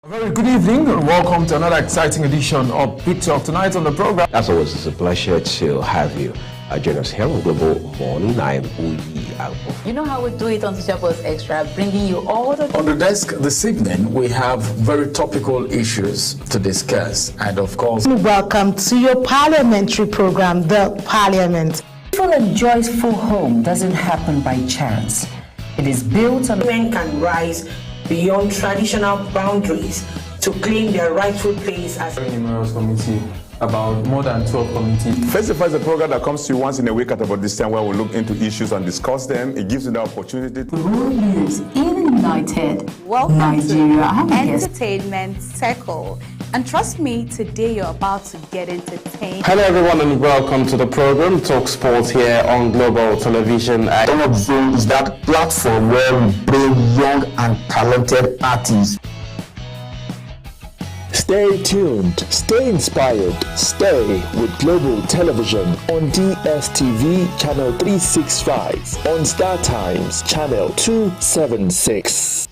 Very good evening and welcome to another exciting edition of Big Talk. Tonight on the program, As always, it's a pleasure to have you. Join us here on Global Morning. I am Uyi Agbo. You know how we do it on Social Post Extra, bringing you all the... On the desk this evening, we have very topical issues to discuss. And of course... Welcome to your parliamentary program, The Parliament. Peaceful and joyful home doesn't happen by chance. It is built on... Women can rise beyond traditional boundaries to claim their rightful place as... Numerous committee, about more than 12 committees. Festival is a program that comes to you once in a week at about this time where we look into issues and discuss them. It gives you the opportunity to... Rural news in United Welcome Nigeria. to Entertainment Circle. And trust me, today you're about to get entertained. Hello everyone and welcome to the program Talk Sports here on Global Television. Top Zone is that platform where we bring young and talented artists. Stay tuned, stay inspired, stay with Global Television on DSTV channel 365, on Star Times channel 276.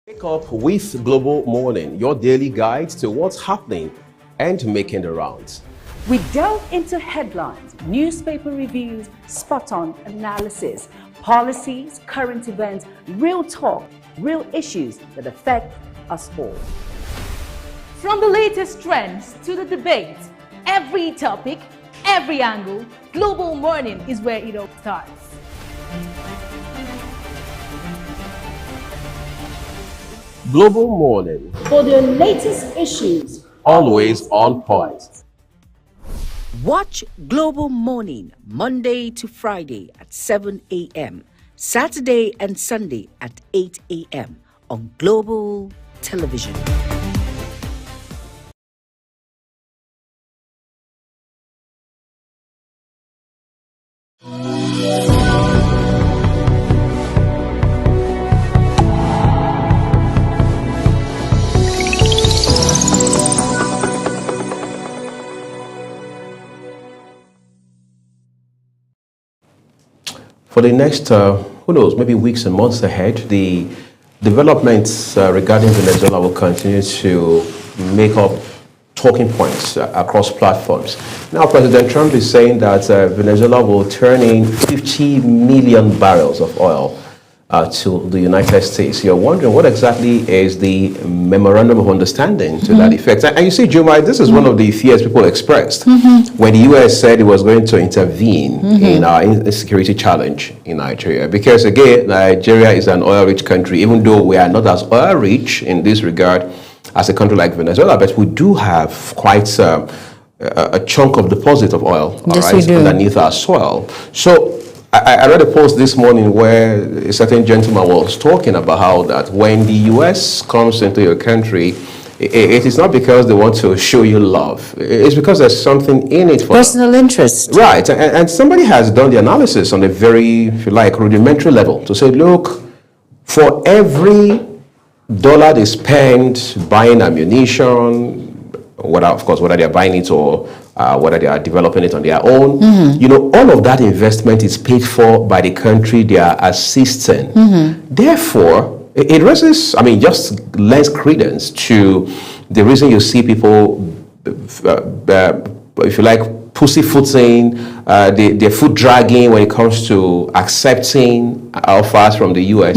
Wake up with Global Morning, your daily guide to what's happening and making the rounds. We delve into headlines, newspaper reviews, spot-on analysis, policies, current events, real talk, real issues that affect us all. From the latest trends to the debates, every topic, every angle, Global Morning is where it all starts. Global Morning, For the latest issues, always on point. Watch Global Morning Monday to Friday at 7 a.m., Saturday and Sunday at 8 a.m. on Global Television. For the next, who knows, maybe weeks and months ahead, the developments regarding Venezuela will continue to make up talking points across platforms. Now, President Trump is saying that Venezuela will turn in 50 million barrels of oil to the United States. You're wondering what exactly is the memorandum of understanding to that effect. And you see, Juma, this is one of the fears people expressed when the U.S. said it was going to intervene in our insecurity challenge in Nigeria. Because again, Nigeria is an oil-rich country, even though we are not as oil-rich in this regard as a country like Venezuela, but we do have quite a chunk of deposit of oil underneath our soil. So I read a post this morning where a certain gentleman was talking about how that when the U.S. comes into your country, it is not because they want to show you love. It's because there's something in it for personal interest. Right. And somebody has done the analysis on a very, if you like, rudimentary level to say, look, for every dollar they spend buying ammunition, whether they're buying it or whether they are developing it on their own, you know, all of that investment is paid for by the country they are assisting. Therefore, it raises, just lends credence to the reason you see people, if you like, pussyfooting, their foot dragging when it comes to accepting offers from the U.S.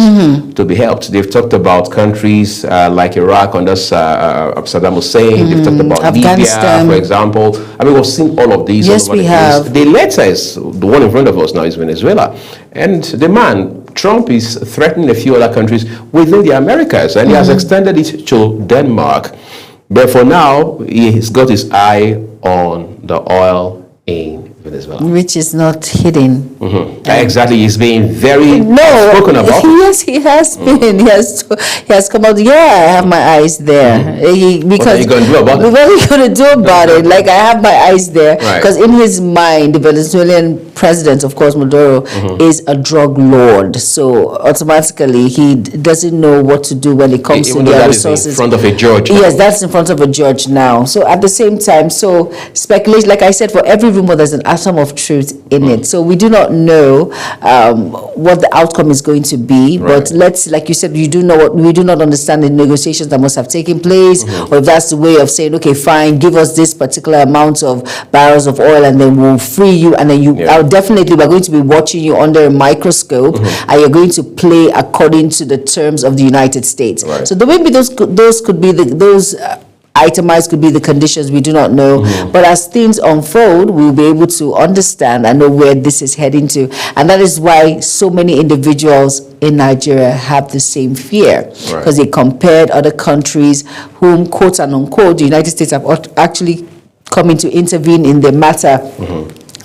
to be helped. They've talked about countries like Iraq under Saddam Hussein. They've talked about Libya, for example. We've seen all of these. Yes, we have. The latest, the one in front of us now, is Venezuela. And the man, Trump, is threatening a few other countries within the Americas, and he has extended it to Denmark. But for now, he's got his eye on the oil in Venezuela. Which is not hidden. Exactly, he's being very spoken about. Yes, he has been. He has come out. Yeah, I have my eyes there. What are you going to do about it? What are you going to do about it? Like, I have my eyes there. Because in his mind, the Venezuelan president, of course, Maduro, is a drug lord. So automatically, he doesn't know what to do when it comes to their resources. In front of a judge. Yes, that's in front of a judge now. So at the same time, so speculation, like I said, for every rumor, there's an atom of truth in it. So we do not know what the outcome is going to be. But like you said, we do not understand the negotiations that must have taken place, or if that's the way of saying, okay, fine, give us this particular amount of barrels of oil, and then we'll free you, and then definitely we're going to be watching you under a microscope, and you're going to play according to the terms of the United States. So the maybe those could be those itemized could be the conditions, we do not know. But as things unfold, we'll be able to understand and know where this is heading to. And that is why so many individuals in Nigeria have the same fear, because they compared other countries whom, quote and unquote, the United States have actually come in to intervene in the matter.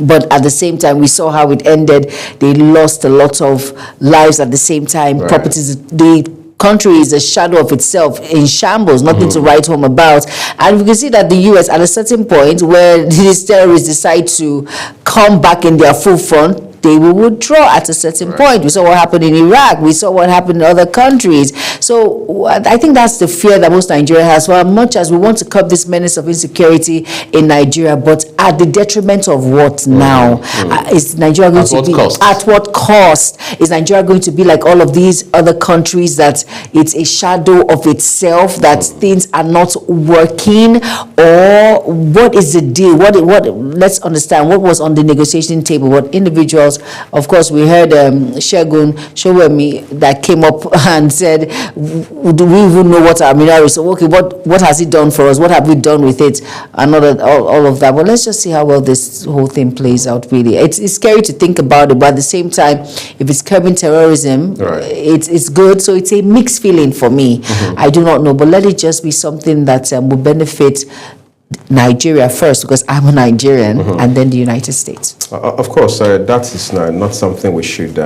But at the same time, we saw how it ended. They lost a lot of lives at the same time. Properties, the country is a shadow of itself, in shambles, nothing to write home about. And we can see that the U.S. at a certain point where these terrorists decide to come back in their full front, they will withdraw at a certain point. We saw what happened in Iraq. We saw what happened in other countries. So I think that's the fear that most Nigeria has. For as much as we want to curb this menace of insecurity in Nigeria, but at the detriment of what now? Is Nigeria going to be at what cost? Is Nigeria going to be like all of these other countries, that it's a shadow of itself, that things are not working? Or what is the deal? What let's understand what was on the negotiation table, what individuals. Of course, we heard Segun Showemi that came up and said, do we even know what our mineral is? So, okay, what has it done for us? What have we done with it? And all of that. But let's just see how well this whole thing plays out, really. It's scary to think about it, but at the same time, if it's curbing terrorism, it's good. So it's a mixed feeling for me. I do not know, but let it just be something that will benefit Nigeria first, because I'm a Nigerian, and then the United States. Of course, that is not something we should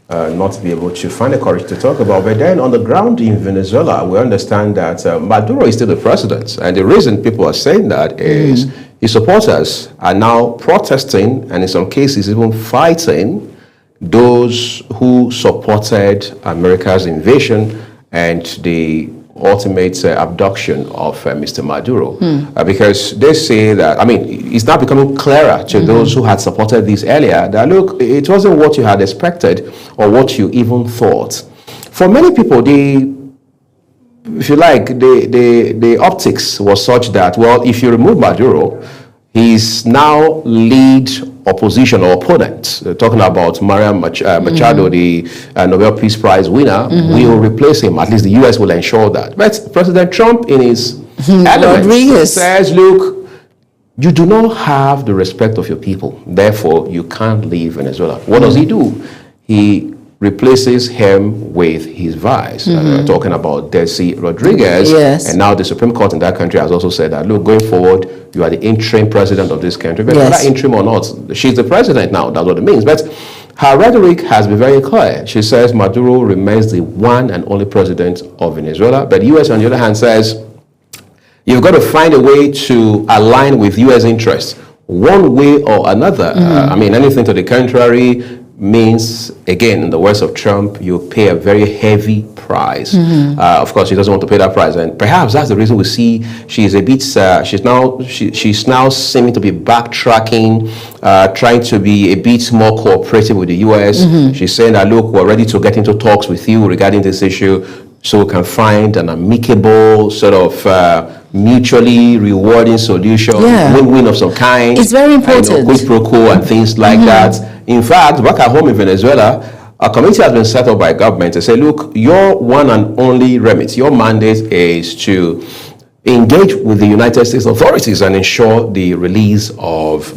not be able to find the courage to talk about. But then on the ground in Venezuela, we understand that Maduro is still the president. And the reason people are saying that is his supporters are now protesting, and in some cases even fighting those who supported America's invasion and the ultimate abduction of Mr. Maduro, because they say that, I mean, it's now becoming clearer to those who had supported this earlier that, look, it wasn't what you had expected or what you even thought. For many people, if you like, the optics was such that, well, if you remove Maduro, he's now lead opposition or opponent, talking about Maria Machado, the Nobel Peace Prize winner, will replace him. At least the U.S. will ensure that. But President Trump, in his elements, says, look, you do not have the respect of your people. Therefore, you can't leave Venezuela. What does he do? He replaces him with his vice, talking about Delcy Rodriguez. And now the Supreme Court in that country has also said that, look, going forward, you are the interim president of this country. But whether interim or not, she's the president now. That's what it means. But her rhetoric has been very clear. She says Maduro remains the one and only president of Venezuela. But the U.S., on the other hand, says you've got to find a way to align with U.S. interests one way or another. I mean, anything to the contrary means, again, in the words of Trump, you pay a very heavy price. Of course, she doesn't want to pay that price, and perhaps that's the reason we see she's a bit. She's now seeming to be backtracking, trying to be a bit more cooperative with the U.S. She's saying that, look, we're ready to get into talks with you regarding this issue, so we can find an amicable sort of mutually rewarding solution, win-win of some kind. It's very important. Quid pro quo and things like that. In fact, back at home in Venezuela, a committee has been set up by government to say, look, your one and only remit, your mandate is to engage with the United States authorities and ensure the release of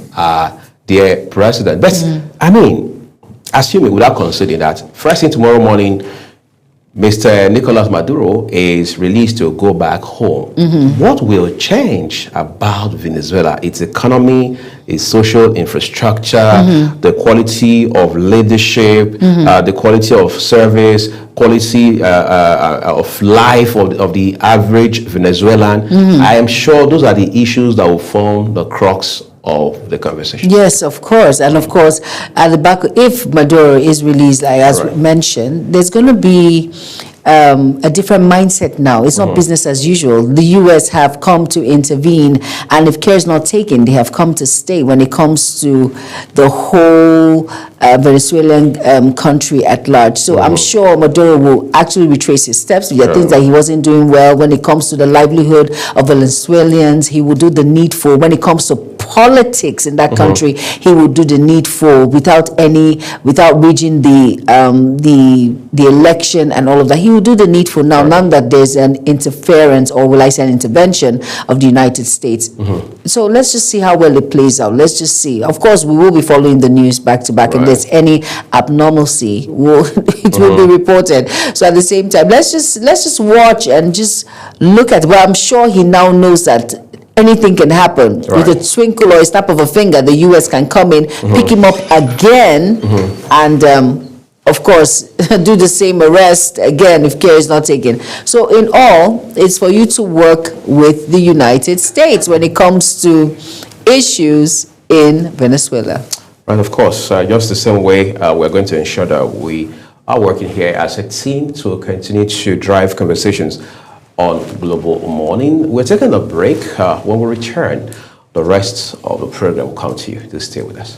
their president. But, I mean, assuming without considering that, first thing tomorrow morning, Mr. Nicolas Maduro is released to go back home. What will change about Venezuela? Its economy, its social infrastructure, the quality of leadership, the quality of service, quality of life of the average Venezuelan. I am sure those are the issues that will form the crux of the conversation. Yes, of course. And of course, at the back, if Maduro is released, like as we mentioned, there's going to be a different mindset now. It's not business as usual. The U.S. have come to intervene, and if care is not taken, they have come to stay when it comes to the whole Venezuelan country at large. So I'm sure Maduro will actually retrace his steps. There are things that he wasn't doing well when it comes to the livelihood of Venezuelans. He will do the needful. When it comes to politics in that country, he will do the needful without reaching the election and all of that. He will do the needful now, none that there's an interference, or will I say an intervention of the United States. So let's just see how well it plays out. Let's just see. Of course, we will be following the news back to back, and if there's any abnormalcy, it will be reported. So at the same time, let's just watch and just look at. Well, I'm sure he now knows that anything can happen. With a twinkle or a snap of a finger, the U.S. can come in, pick him up again, and of course, do the same arrest again if care is not taken. So in all, it's for you to work with the United States when it comes to issues in Venezuela. And of course, just the same way, we're going to ensure that we are working here as a team to continue to drive conversations on Global Morning. We're taking a break. When we return, the rest of the program will come to you. Just stay with us.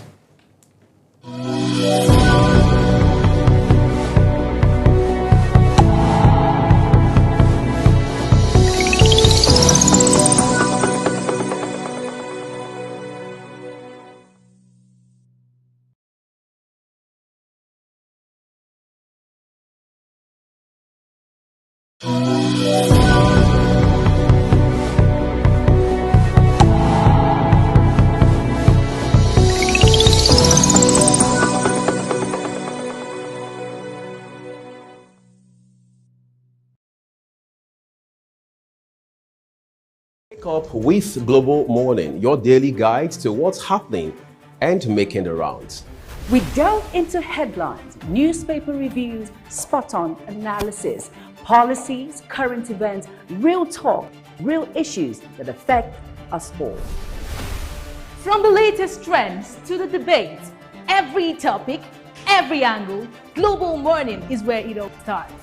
Wake up with Global Morning, your daily guide to what's happening and making the rounds. We delve into headlines, newspaper reviews, spot-on analysis, policies, current events, real talk, real issues that affect us all. From the latest trends to the debate, every topic, every angle, Global Morning is where it all starts.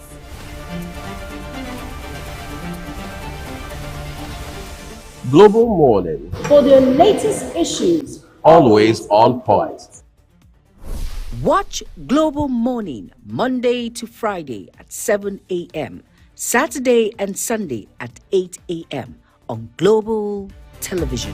Global Morning, For the latest issues, always on point. Watch Global Morning Monday to Friday at 7 a.m., Saturday and Sunday at 8 a.m. on Global Television.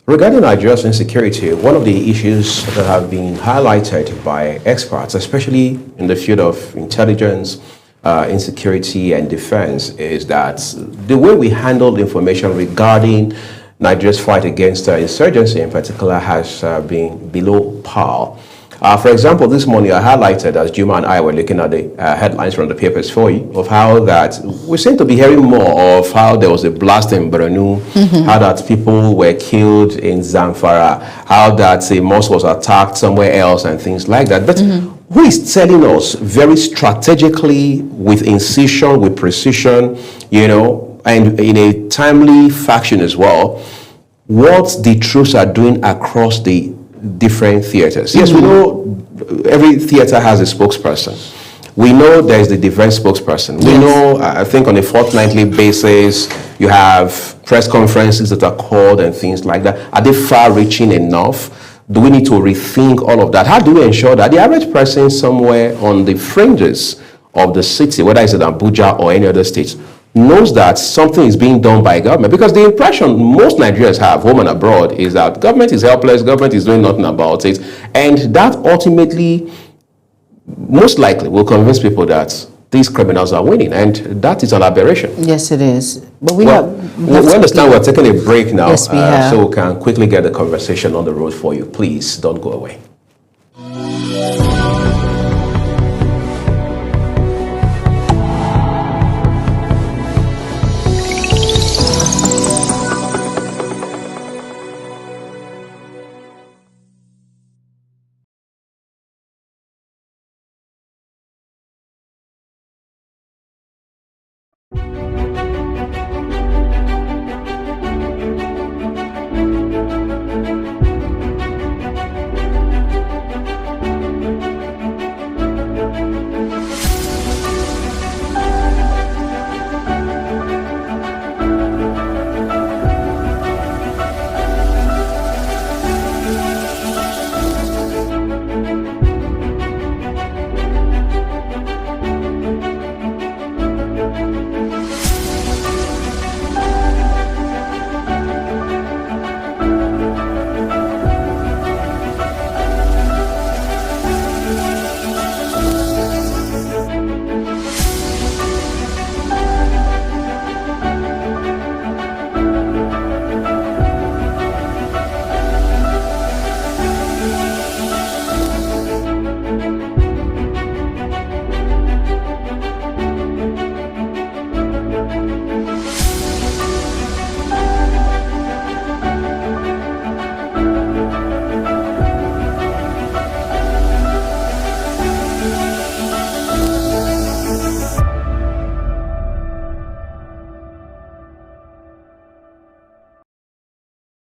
Regarding Nigeria's insecurity, one of the issues that have been highlighted by experts, especially in the field of intelligence, insecurity and defense, is that the way we handled information regarding Nigeria's fight against insurgency in particular has been below par. For example, this morning I highlighted, as Juma and I were looking at the headlines from the papers for you, of how that we seem to be hearing more of how there was a blast in Borno, how that people were killed in Zamfara, how that a mosque was attacked somewhere else and things like that. But who is telling us very strategically, with incision, with precision, you know, and in a timely fashion as well, what the troops are doing across the different theaters? Yes, we know every theater has a spokesperson. We know there's the defense spokesperson. We know, I think on a fortnightly basis, you have press conferences that are called and things like that. Are they far-reaching enough? Do we need to rethink all of that? How do we ensure that the average person somewhere on the fringes of the city, whether it's in Abuja or any other state, knows that something is being done by government? Because the impression most Nigerians have, home and abroad, is that government is helpless, government is doing nothing about it, and that ultimately, most likely, will convince people that these criminals are winning, and that is an aberration. Yes, it is. But we understand we're taking a break now, yes, we have. so we can quickly get the conversation on the road for you. Please don't go away.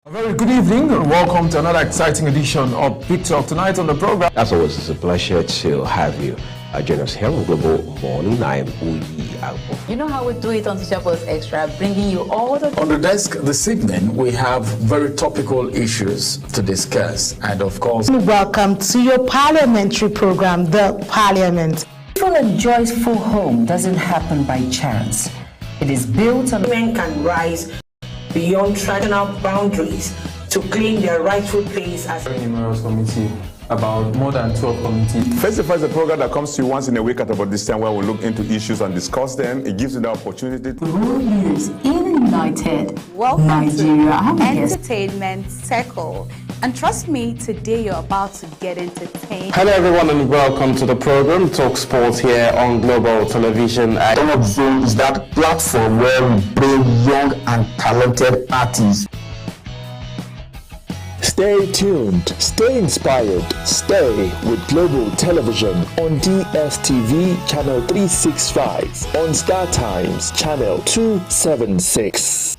A very good evening and welcome to another exciting edition of Big Talk. Tonight on the program. As always, it's a pleasure to have you join us here on Global Morning. I am Uyi Alpo. You know how we do it on Social Post Extra, bringing you all the... On the desk this evening, we have very topical issues to discuss. And of course... Welcome to your parliamentary program, The Parliament. Peaceful and joyful home doesn't happen by chance. It is built on... Men can rise beyond traditional boundaries to claim their rightful place as a numerous committee, about more than 12 committees. Face to Face is a program that comes to you once in a week at about this time where we look into issues and discuss them. It gives you the opportunity to rule leaders in United Welcome Nigeria. to Entertainment Circle. And trust me, today you're about to get entertained. Hello everyone and welcome to the program Talk Sports here on Global Television. Top Zone is that platform where we bring young and talented artists. Stay tuned, stay inspired, stay with Global Television on DSTV Channel 365, on Star Times Channel 276.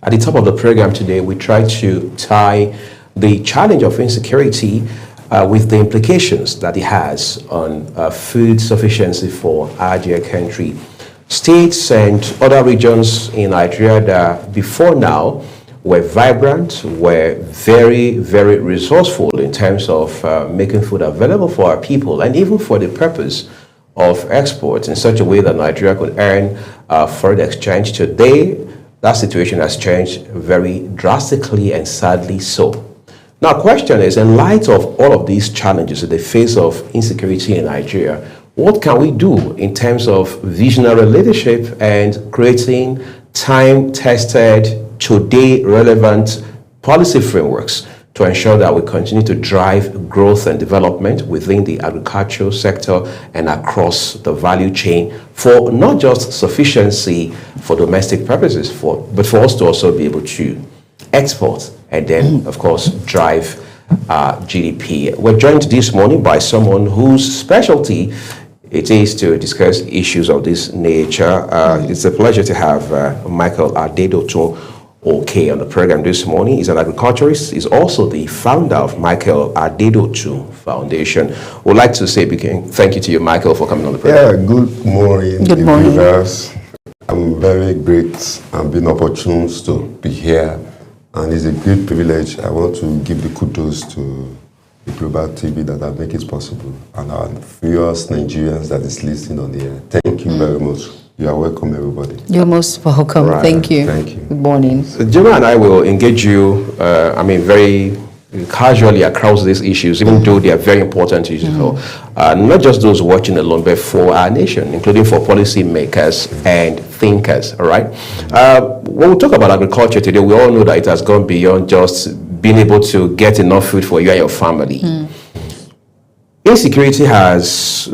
At the top of the program today, we try to tie the challenge of insecurity with the implications that it has on food sufficiency for our dear country. States and other regions in Nigeria that before now were vibrant, were very, very resourceful in terms of making food available for our people, and even for the purpose of exports in such a way that Nigeria could earn foreign exchange. Today, that situation has changed very drastically and sadly so. Now, question is, in light of all of these challenges in the face of insecurity in Nigeria, what can we do in terms of visionary leadership and creating time-tested, today relevant policy frameworks to ensure that we continue to drive growth and development within the agricultural sector and across the value chain for not just sufficiency for domestic purposes, but for us to also be able to export and then, of course, drive GDP. We're joined this morning by someone whose specialty it is to discuss issues of this nature. It's a pleasure to have Michael Adedotun OK on the program this morning. He's an agriculturist. He's also the founder of Michael Adedotun Foundation. We'd like to say thank you to you, Michael, for coming on the program. Yeah, good morning. Good morning. Viewers. I'm very great and being opportune to be here, and it's a great privilege. I want to give the kudos to the Global TV that have made it possible, and our viewers, Nigerians that is listening on the air. Thank you very much. You are welcome, everybody. You're most welcome. Right. Thank you. Thank you. Good morning. Juma and I will engage you, very casually across these issues, even though they are very important issues for not just those watching alone, but for our nation, including for policy makers and thinkers, all right? When we talk about agriculture today, we all know that it has gone beyond just being able to get enough food for you and your family. Insecurity has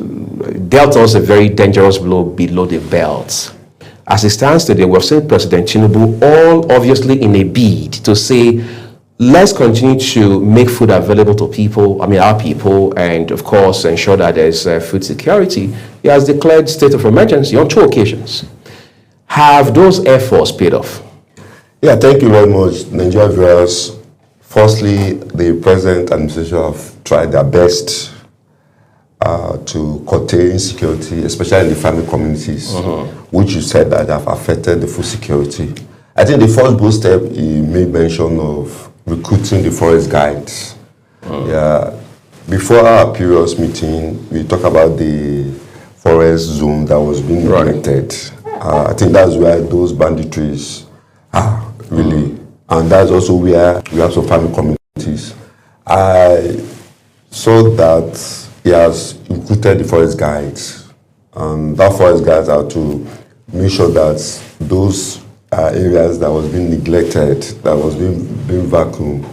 dealt us a very dangerous blow below the belt. As it stands today, we've seen President Tinubu all obviously in a bid to say, let's continue to make food available to people, our people, and of course ensure that there's food security. He has declared state of emergency on 2 occasions. Have those efforts paid off? Yeah, thank you very much, Nigerian viewers. Firstly, the present administration have tried their best to curtail insecurity, especially in the farming communities, which you said that have affected the food security. I think the first bold step, he made mention of recruiting the forest guides. Yeah, before our previous meeting, we talked about the forest zone that was being neglected. I think that's where those banditries are really, and that's also where we have some farming communities. I saw that he has recruited the forest guides, and that forest guides are to make sure that those areas that was being neglected, that was being vacuumed,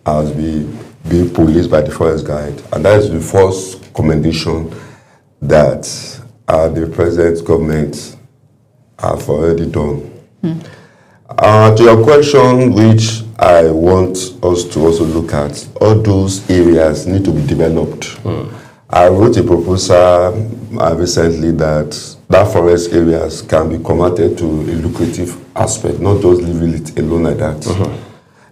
has being policed by the forest guide. And that is the first commendation that the present government have already done. To your question, which I want us to also look at, all those areas need to be developed. I wrote a proposal recently that forest areas can be converted to a lucrative aspect, not just leaving it alone like that.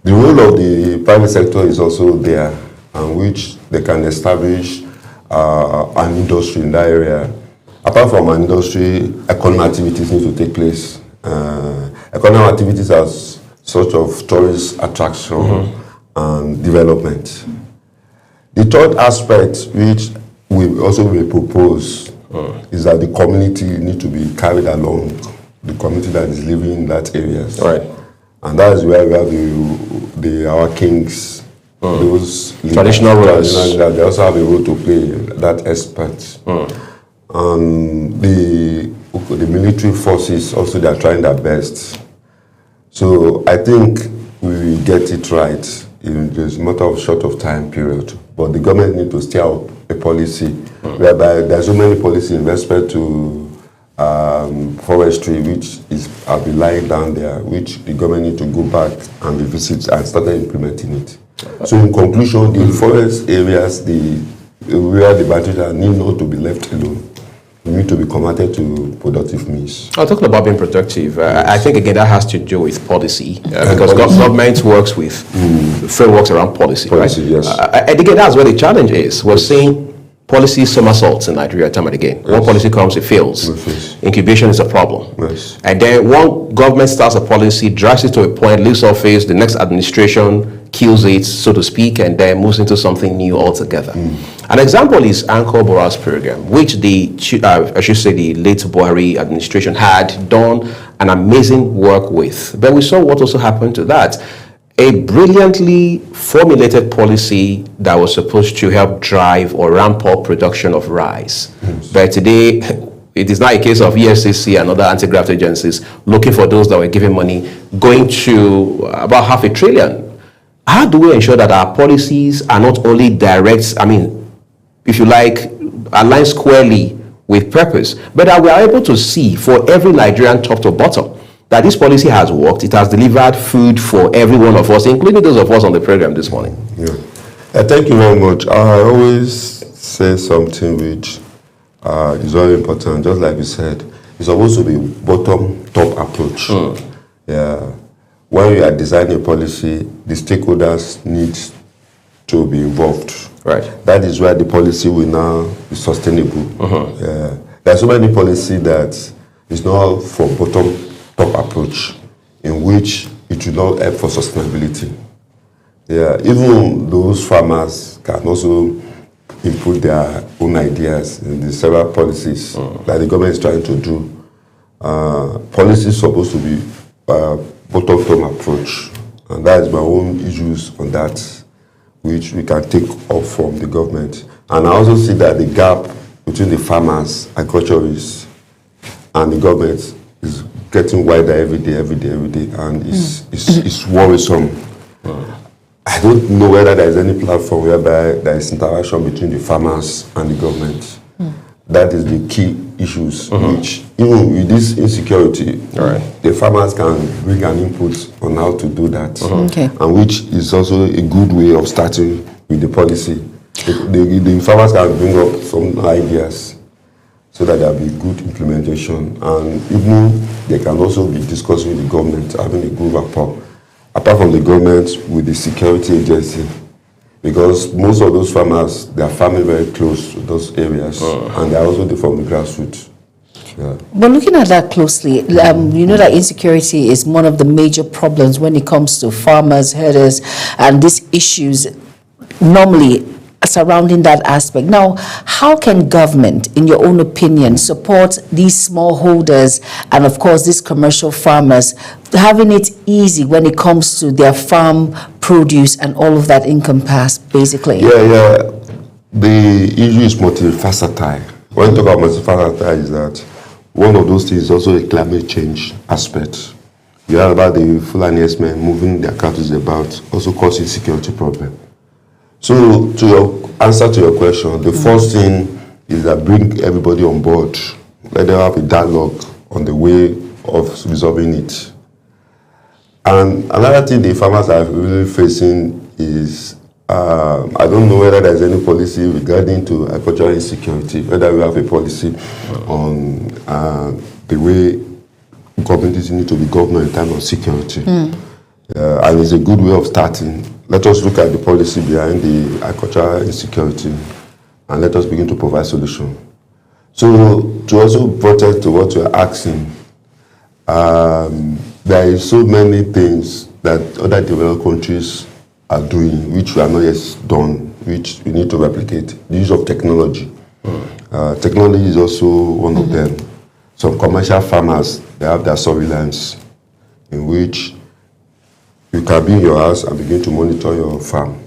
The role of the private sector is also there, and which they can establish an industry in that area. Apart from an industry, economic activities need to take place. Economic activities as sort of tourist attraction and development. The third aspect, which we also will propose, is that the community need to be carried along, the community that is living in that areas. Right. And that is where we have our kings, those traditional rulers. They also have a role to play, that aspect. And the military forces also, they are trying their best. So I think we will get it right in just a matter of short of time period. But the government need to steer up a policy whereby there's so many policy in respect to forestry, which have been lying down there, which the government need to go back and revisit and start implementing it. So in conclusion, the forest areas, where the batteries are, need not to be left alone. We need to be converted to productive means. Talking about being productive, I think again that has to do with policy, because government works with frameworks around policy, right? Yes. And again, that's where the challenge is. We're seeing policy somersaults in Nigeria time and again. One policy comes, it fails. Incubation is a problem. Yes. And then one government starts a policy, drives it to a point, leaves office, the next administration kills it, so to speak, and then moves into something new altogether. An example is Anchor Bora's program, which the late Buhari administration had done an amazing work with. But we saw what also happened to that. A brilliantly formulated policy that was supposed to help drive or ramp up production of rice. But today, it is not a case of EFCC and other anti-graft agencies looking for those that were giving money, going to about $500 billion. How do we ensure that our policies are not only direct, if you like, aligned squarely with purpose, but that we are able to see for every Nigerian top to bottom that this policy has worked, it has delivered food for every one of us, including those of us on the program this morning? Yeah. Thank you very much. I always say something which is very important, just like you said. It's supposed to be bottom-top approach. Yeah. When you are designing a policy, the stakeholders need to be involved. Right. That is why the policy will now be sustainable. Yeah. There are so many policies that is not for bottom-top approach, in which it will not help for sustainability. Yeah. Even those farmers can also input their own ideas in the several policies that the government is trying to do. Policy is supposed to be bottom-top approach, and that is my own issues on that, which we can take off from the government. And I also see that the gap between the farmers, agriculturists, and the government is getting wider every day, and it's worrisome. I don't know whether there is any platform whereby there is interaction between the farmers and the government. That is the key issues, which even with this insecurity, the farmers can bring an input on how to do that, and which is also a good way of starting with the policy. The farmers can bring up some ideas so that there will be good implementation, and even they can also be discussing with the government, having a good rapport, apart from the government, with the security agency. Because most of those farmers, they are farming very close to those areas, and they are also from the grassroots. Yeah. But looking at that closely, you know that insecurity is one of the major problems when it comes to farmers, herders, and these issues normally surrounding that aspect. Now, how can government, in your own opinion, support these smallholders and, of course, these commercial farmers, having it easy when it comes to their farm produce and all of that encompass, basically? Yeah. The issue is multifaceted. When you talk about multifaceted, is that one of those things is also a climate change aspect. You heard about the Fulani herdsmen moving their cattle about, also causing security problem. So, to your answer to your question, the first thing is that bring everybody on board. Let them have a dialogue on the way of resolving it. And another thing the farmers are really facing is, I don't know whether there's any policy regarding to agricultural insecurity, whether we have a policy on the way communities need to be governed in terms of security. And it's a good way of starting. Let us look at the policy behind the agricultural insecurity, and let us begin to provide solutions. So, to also protect to what you are asking, there is so many things that other developed countries are doing, which we are not yet done, which we need to replicate. The use of technology. Technology is also one of them. Some commercial farmers, they have their surveillance, in which you can be in your house and begin to monitor your farm.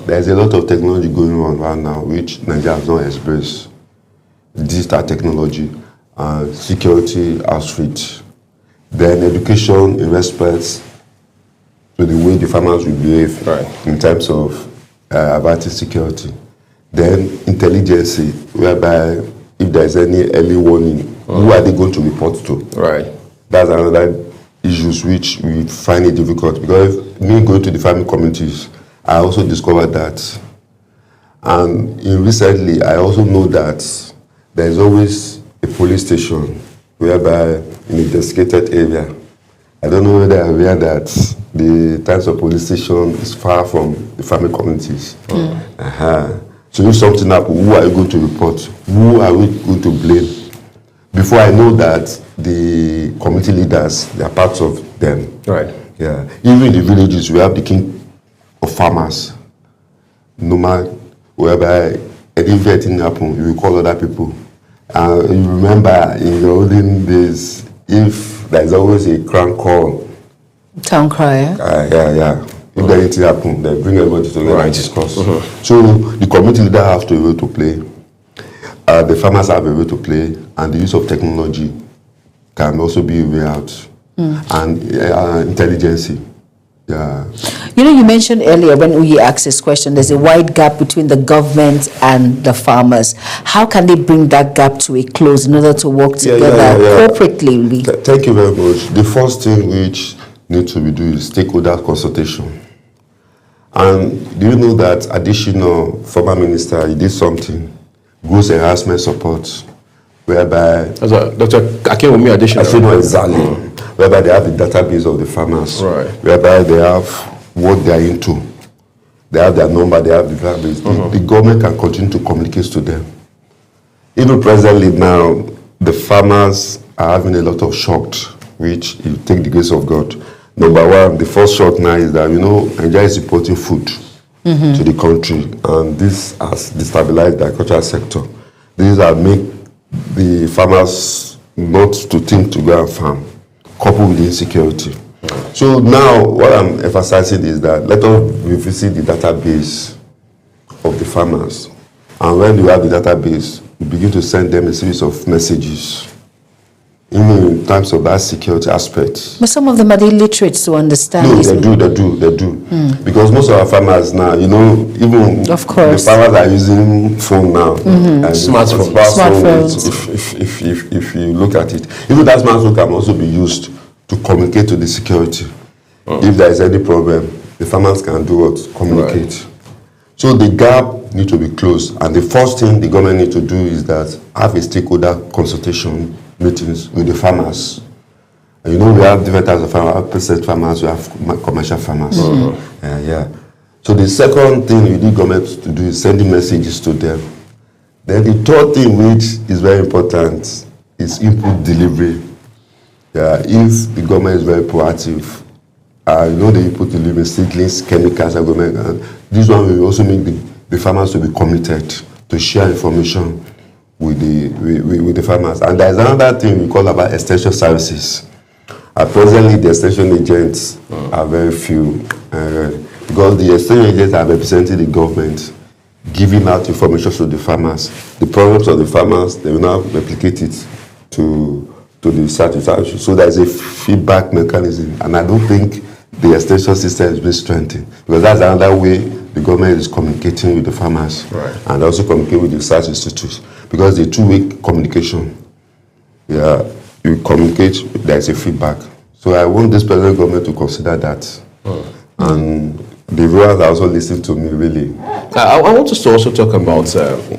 There's a lot of technology going on right now, which Nigeria has not expressed. Digital technology, security outreach, then education in respect to the way the farmers will behave in terms of averting security. Then intelligence, whereby if there's any early warning, who are they going to report to? That's another issues which we find it difficult, because me going to the farming communities, I also discovered that. And recently, I also know that there is always a police station whereby in a desiccated area, I don't know whether aware that the types of police station is far from the farming communities. So if something happens, who are you going to report? Who are we going to blame? Before I know that, the community leaders, they are part of them. Right. Yeah. Even in the villages, we have the king of farmers. No matter whereby anything happens, you will call other people. You remember in the olden days, if there's always a crown call. Town crier. Yeah. If anything happens, they bring everybody together and discuss. So the community leader have to be able to play. The farmers have a way to play, and the use of technology can also be a way out. And intelligence. Yeah. You know, you mentioned earlier when we asked this question, there's a wide gap between the government and the farmers. How can they bring that gap to a close in order to work together corporately? Thank you very much. The first thing which needs to be done is stakeholder consultation. And do you know that additional former minister, he did something, Gross Harassment Support, whereby Dr. Akinwumi additional, exactly, whereby they have the database of the farmers, whereby they have what they are into, they have their number, they have the database. The government can continue to communicate to them. Even presently now, the farmers are having a lot of shocks, which you take the grace of God. Number one, the first shock now is that, Nigeria is importing food to the country, and this has destabilized the agricultural sector. This has made the farmers not to think to go and farm, coupled with the insecurity. So now, what I'm emphasizing is that let us revisit the database of the farmers. And when you have the database, you begin to send them a series of messages, even in terms of that security aspect. But some of them are illiterate to understand. No, they do. Because most of our farmers now, even of course, the farmers are using phone now. And smartphones. If you look at it, even that smartphone can also be used to communicate to the security. If there is any problem, the farmers can do what? Communicate. So the gap needs to be closed. And the first thing the government needs to do is that have a stakeholder consultation meetings with the farmers. And we have different types of farmers. We have peasant farmers, we have commercial farmers. So the second thing we need government to do is sending messages to them. Then the third thing, which is very important, is input delivery. If the government is very proactive, the input delivery, seedlings, chemicals, and this one will also make the farmers to be committed to share information with the farmers. And there's another thing we call about extension services. Presently, the extension agents are very few, because the extension agents are representing the government, giving out information to the farmers. The problems of the farmers, they will now replicate it to the satisfaction. So there's a feedback mechanism, and I don't think the extension system is being strengthened, because that's another way the government is communicating with the farmers, and also communicate with the research institutes. Because the two-way communication, you communicate, there's a feedback. So I want this present government to consider that. And the viewers are also listening to me, really. I want us to also talk about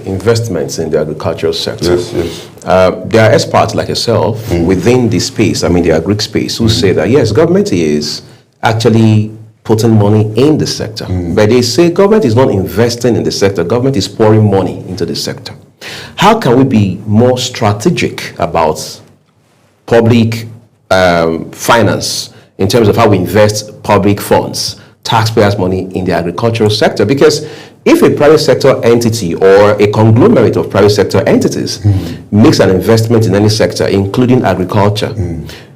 investments in the agricultural sector. Yes. There are experts like yourself within the space, the agri space, who say that, yes, government is actually putting money in the sector. But they say government is not investing in the sector, government is pouring money into the sector. How can we be more strategic about public finance in terms of how we invest public funds, taxpayers' money in the agricultural sector? Because if a private sector entity or a conglomerate of private sector entities makes an investment in any sector, including agriculture,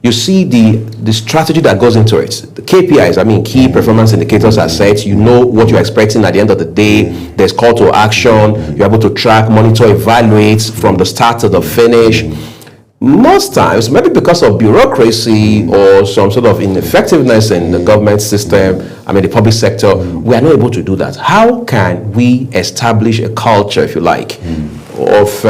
you see the strategy that goes into it. The KPIs, key performance indicators are set. You know what you're expecting at the end of the day. There's call to action. You're able to track, monitor, evaluate from the start to the finish. Most times, maybe because of bureaucracy or some sort of ineffectiveness in the government system, the public sector, we are not able to do that. How can we establish a culture, if you like, of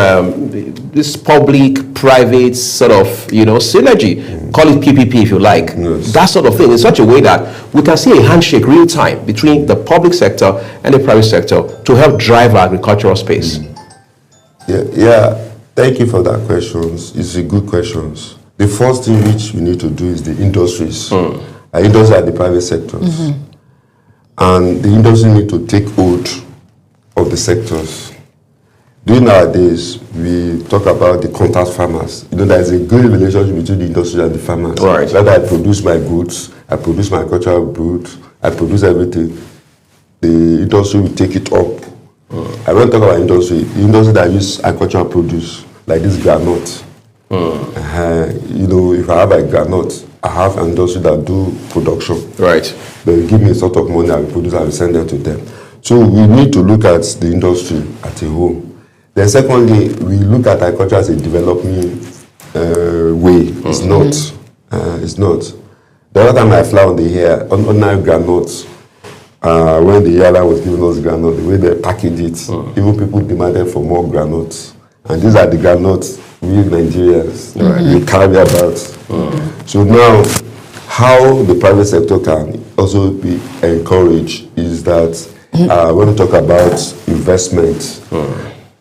this public-private sort of, synergy? Call it PPP, if you like. That sort of thing, in such a way that we can see a handshake real time between the public sector and the private sector to help drive our agricultural space. Thank you for that question. It's a good question. The first thing which we need to do is the industries. Our industries are the private sectors. And the industry need to take hold of the sectors. During nowadays, we talk about the contact farmers. You know, there is a good relationship between the industry and the farmers. Right. Whether I produce my goods, I produce my agricultural goods, I produce everything, the industry will take it up. I want to talk about industry. The industry that use agricultural produce, like this granite. You know, if I have a granite, I have an industry that do production. Right. They give me a sort of money, I will produce, I will send them to them. So we need to look at the industry at a whole. Then secondly, we look at agriculture as a developing way. It's not. It's not. The other time I fly on the air, on ordinary granules, when the airline was giving us granules, the way they package it, even people demanded for more granules. And these are the granules we Nigerians we carry about. So now, how the private sector can also be encouraged is that when we talk about investment,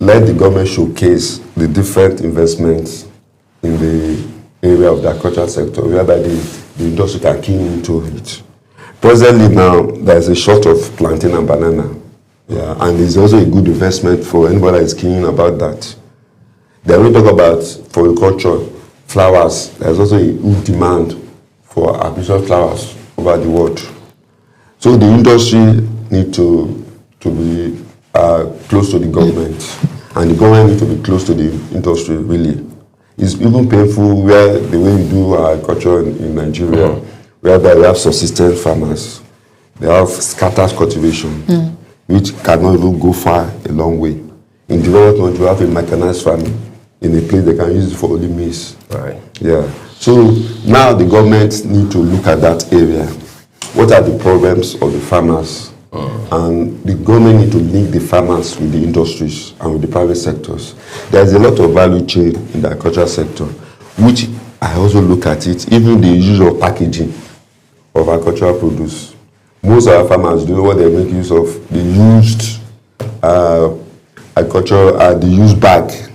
let the government showcase the different investments in the area of the agricultural sector, whereby the industry can key into it. Presently now, there is a short of plantain and banana. Yeah, and it's also a good investment for anybody that is keen about that. Then we talk about floriculture, flowers. There's also a good demand for artificial flowers over the world. So the industry need to be close to the government, and the government need to be close to the industry, really. It's even painful where the way we do our agriculture in Nigeria, whereby we have subsistence farmers, they have scattered cultivation, which cannot even go far a long way. In development, you have a mechanized farming in a place they can use it for only maize. Right. Yeah. So now the government need to look at that area. What are the problems of the farmers? And the government need to link the farmers with the industries and with the private sectors. There's a lot of value chain in the agricultural sector, which I also look at it, even the use of packaging of agricultural produce. Most of our farmers, do you know what they make use of? The used the used bag.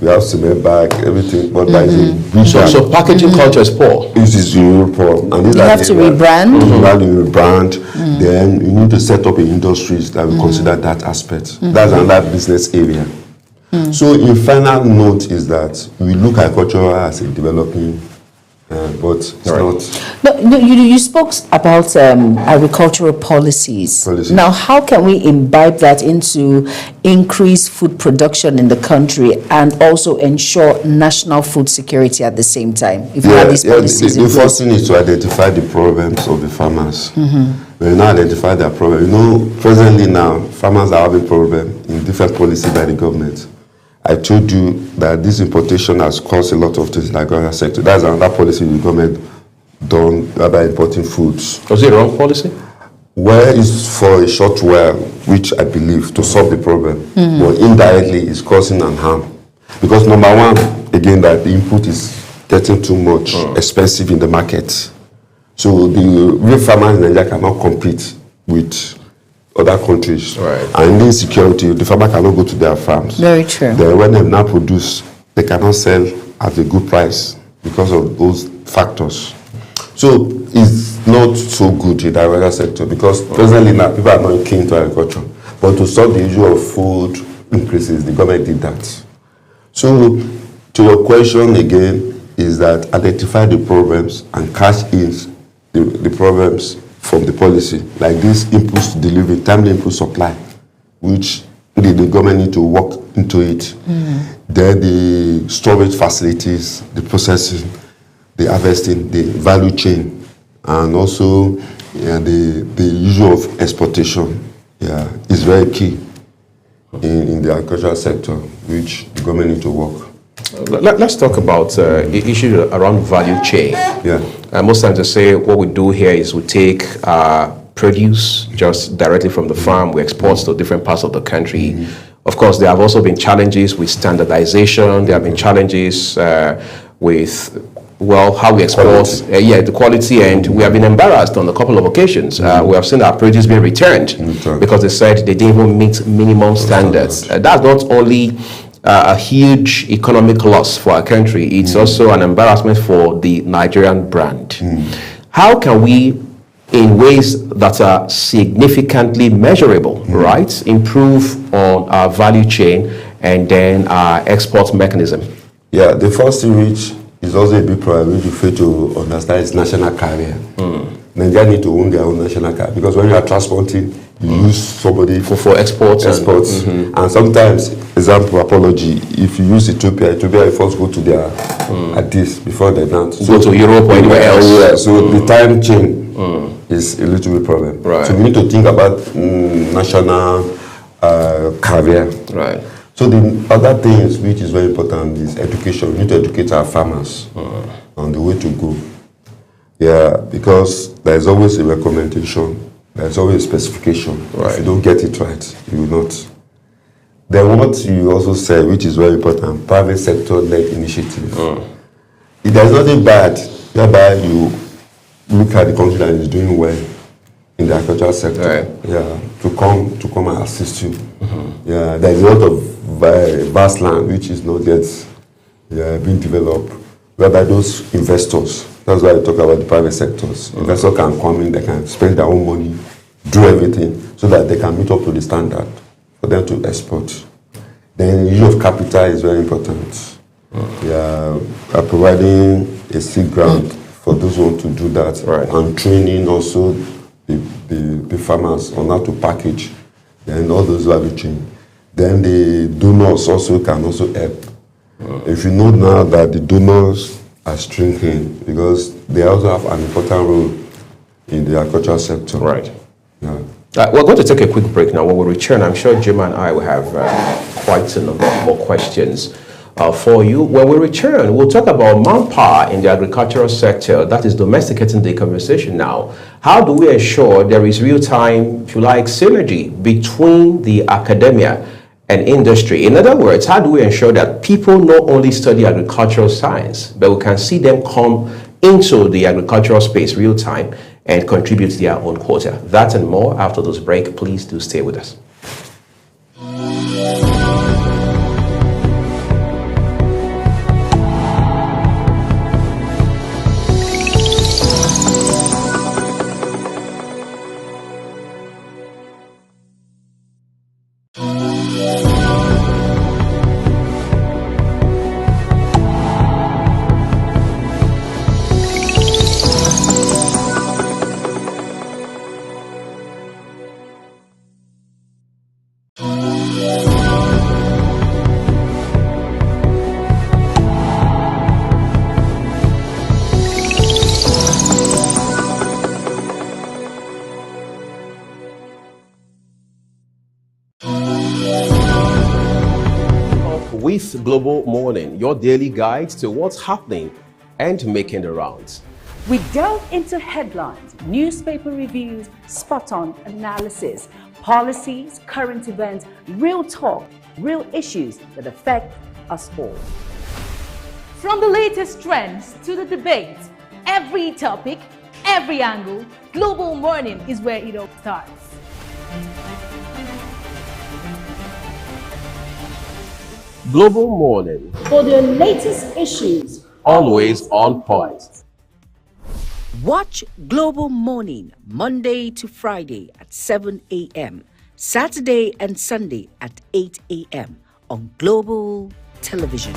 We have cement bag, everything, but there is a big So packaging culture is poor. This is really poor. And these You are have the to areas- rebrand. You have to rebrand. Then you need to set up industries that will consider that aspect. That's another business area. So in final note is that we look at agriculture as a developing, but it's not. No, you spoke about agricultural policies. Now, how can we imbibe that into increased food production in the country and also ensure national food security at the same time? If we have these policies in the place? first thing is to identify the problems of the farmers. When you now identify their problem, you know, presently now, farmers are having problems in different policies by the government. I told you that this importation has caused a lot of things in the agricultural sector. That's another policy the government done by importing foods. Was it a wrong policy? Well, it's for a short while, which I believe, to solve the problem. But indirectly, it's causing an harm. Because number one, again, that the input is getting too much expensive in the market. So the real farmers in Nigeria cannot compete with other countries. And in insecurity, the farmer cannot go to their farms. Very true. Then when they now produce, they cannot sell at a good price because of those factors. So it's not so good in the agricultural sector because presently now people are not keen to agriculture. But to solve the issue of food increases, the government did that. So to your question again is that identify the problems and cash in the problems from the policy, like this inputs delivery, timely input supply, which the government need to work into it. Then the storage facilities, the processing, the harvesting, the value chain, and also the issue of exportation is very key in the agricultural sector, which the government need to work. Let's talk about issues around value chain. Most times they say what we do here is we take produce just directly from the farm, we export to different parts of the country. Of course, there have also been challenges with standardization. There have been challenges with how we export, the quality, and we have been embarrassed on a couple of occasions. We have seen our produce being returned because they said they didn't even meet minimum standards. That's not only a huge economic loss for our country. It's also an embarrassment for the Nigerian brand. How can we, in ways that are significantly measurable, right, improve on our value chain and then our export mechanism? Yeah, the first thing which is also a big problem, which you fail to understand, is national carrier. Nigeria need to own their own national carrier, because when you are transporting, you use somebody for exports. And sometimes, example, apology, if you use Ethiopia you first go to their Addis before they dance. Go to Europe or anywhere else. Yeah, so the time chain is a little bit problem. Right. So we need to think about national carrier. Right. So the other things which is very important is education. We need to educate our farmers on the way to go. Yeah, because there is always a recommendation, there is always a specification. Right. If you don't get it right, you will not. Then what you also said, which is very important, private sector-led initiative. There's nothing bad whereby you look at the country that is doing well in the agricultural sector. Right. Yeah, to come and assist you. Yeah, there is a lot of vast land which is not yet being developed, whereby those investors, that's why I talk about the private sectors. Investors can come in, they can spend their own money, do everything, so that they can meet up to the standard for them to export. Then the use of capital is very important. Yeah, providing a seed grant for those who want to do that, and training also the farmers on how to package, and all those value chain. Then the donors also can also help. If you know now that the donors are shrinking, because they also have an important role in the agricultural sector. Right. Yeah. We're going to take a quick break now. When we return, I'm sure Jim and I will have quite a number more questions for you. When we return, we'll talk about manpower in the agricultural sector. That is domesticating the conversation now. How do we ensure there is real-time, if you like, synergy between the academia and industry? In other words, how do we ensure that people not only study agricultural science, but we can see them come into the agricultural space real time and contribute their own quota? That and more after this break. Please do stay with us. With Global Morning, your daily guide to what's happening and making the rounds. We delve into headlines, newspaper reviews, spot-on analysis, policies, current events, real talk, real issues that affect us all. From the latest trends to the debates, every topic, every angle, Global Morning is where it all starts. Global Morning. For the latest issues, Always on point. Watch Global Morning Monday to Friday at 7 a.m., Saturday and Sunday at 8 a.m. on Global Television.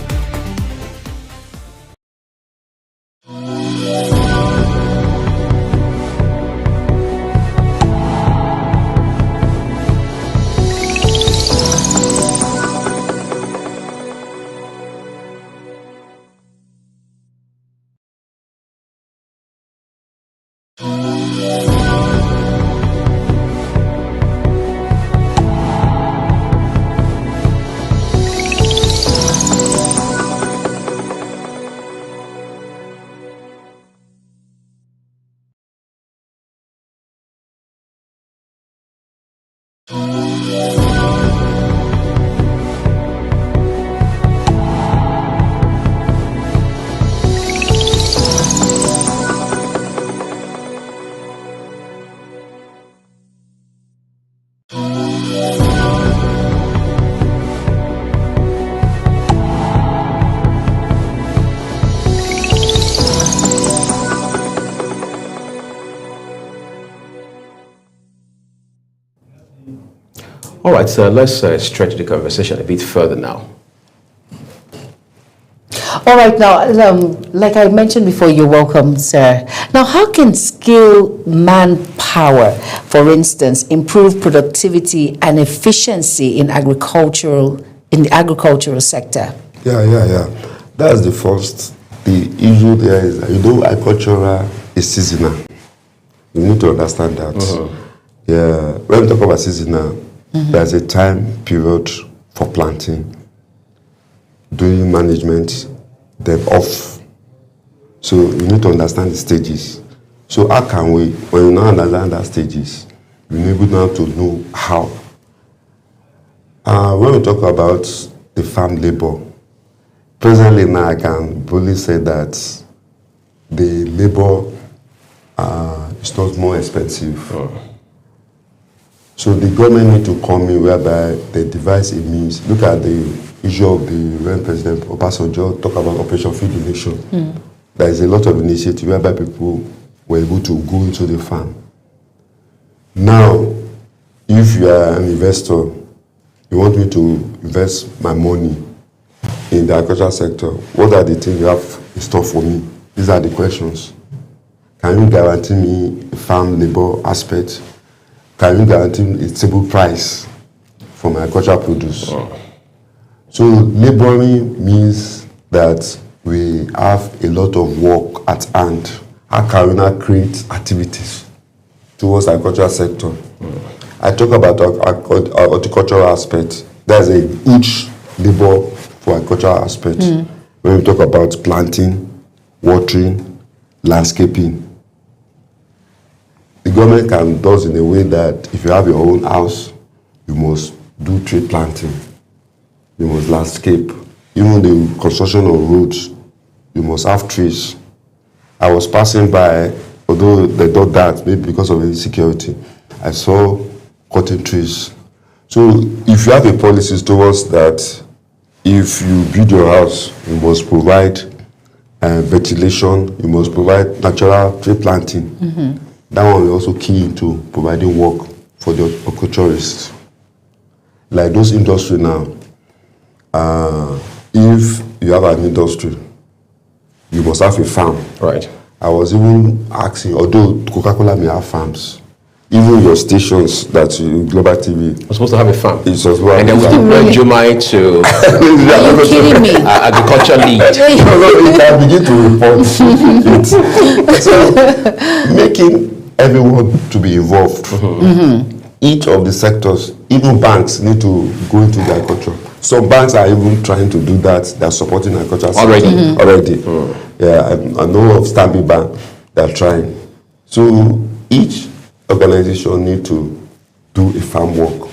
All right, so let's stretch the conversation a bit further now. All right, now, like I mentioned before, you're welcome, sir. Now, how can skilled manpower, for instance, improve productivity and efficiency in the agricultural sector? Yeah. That's the first. The issue there is that, agricultural is seasonal. You need to understand that. Yeah, when we talk about seasonal, there's a time period for planting, doing management, then off. So you need to understand the stages. So how can we, when you now understand that stages, you need now to know how. When we talk about the farm labor, presently now I can boldly say that the labor is not more expensive. So the government need to come in whereby they devise a means. Look at the issue of the when President Obasanjo talk about Operation Feed the Nation. There is a lot of initiative whereby people were able to go into the farm. Now, if you are an investor, you want me to invest my money in the agricultural sector, what are the things you have in store for me? These are the questions. Can you guarantee me a farm labor aspect? Can you guarantee a stable price for my agricultural produce? So laboring means that we have a lot of work at hand. How can we now create activities towards the agricultural sector? I talk about horticultural aspect. There's a huge labor for agricultural aspect. When we talk about planting, watering, landscaping, the government can do it in a way that if you have your own house, you must do tree planting, you must landscape. Even the construction of roads, you must have trees. I was passing by, although they do that, maybe because of insecurity, I saw cotton trees. So if you have a policy towards that, if you build your house, you must provide ventilation, you must provide natural tree planting. That one is also key into providing work for the agriculturists. Like those industry now, if you have an industry, you must have a farm. Right. I was even asking, although Coca-Cola may have farms, even your stations that you, Global TV, you're supposed to have a farm. It's supposed to have and then we deploy Jumai to Are you kidding me? agriculture lead. You can begin to report it. So making everyone to be involved. Each of the sectors, even banks need to go into the agriculture. Some banks are even trying to do that. They're supporting agriculture already. Yeah, I know of Stanbic Bank. They're trying. So each organization need to do a farm work.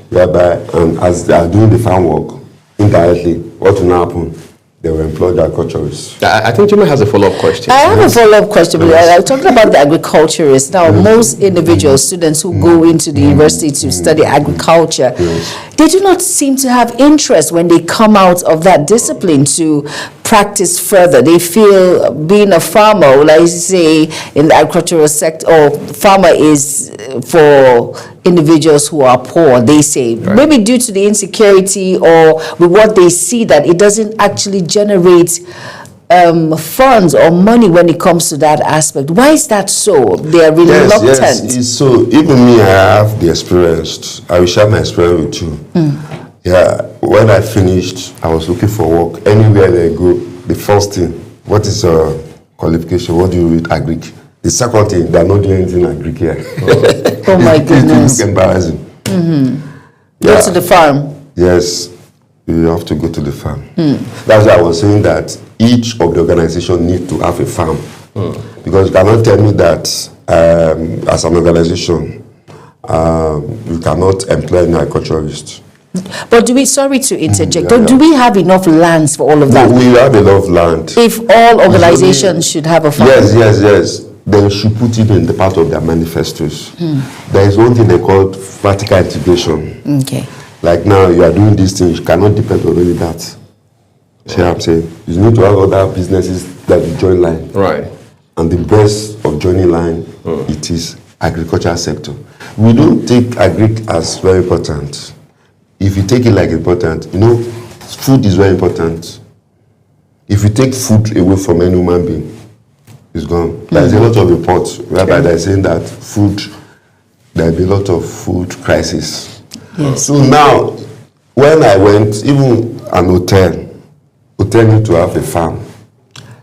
Whereby, and as they are doing the farm work, indirectly, what will happen? They will employ the agriculturists. I think Jimmy has a follow-up question. I have a follow-up question. But I'm talking about the agriculturists. Now, most individuals, students who go into the university to study agriculture, they do not seem to have interest when they come out of that discipline to practice further. They feel being a farmer, like say in the agricultural sector, or farmer is for individuals who are poor, they say. Maybe due to the insecurity or with what they see, that it doesn't actually generate funds or money when it comes to that aspect. Why is that so? They are reluctant. Yes. So even me, I have the experience. I will share my experience with you. Yeah, when I finished, I was looking for work. Anywhere they go, the first thing, what is your qualification? What do you read? Agric. The second thing, they're not doing anything agric here. Oh my goodness. It's embarrassing. Go to the farm. Yes, you have to go to the farm. That's why I was saying that each of the organization need to have a farm. Because you cannot tell me that as an organization, you cannot employ an agriculturist. But do we, sorry to interject, do we have enough lands for all of that? We have enough land. If all organizations should have a farm? Yes. They should put it in the part of their manifestos. There is one thing they call vertical integration. Okay. Like now, you are doing these things, you cannot depend on only that. See what I'm saying? You need to have other businesses that you join line. Right. And the best of joining line, it is agricultural sector. We don't take agric as very important. If you take it like important, food is very important. If you take food away from any human being, it's gone. There's a lot of reports whereby they're saying that there'll be a lot of food crisis. Yes. So now, when I went, even an hotel need to have a farm.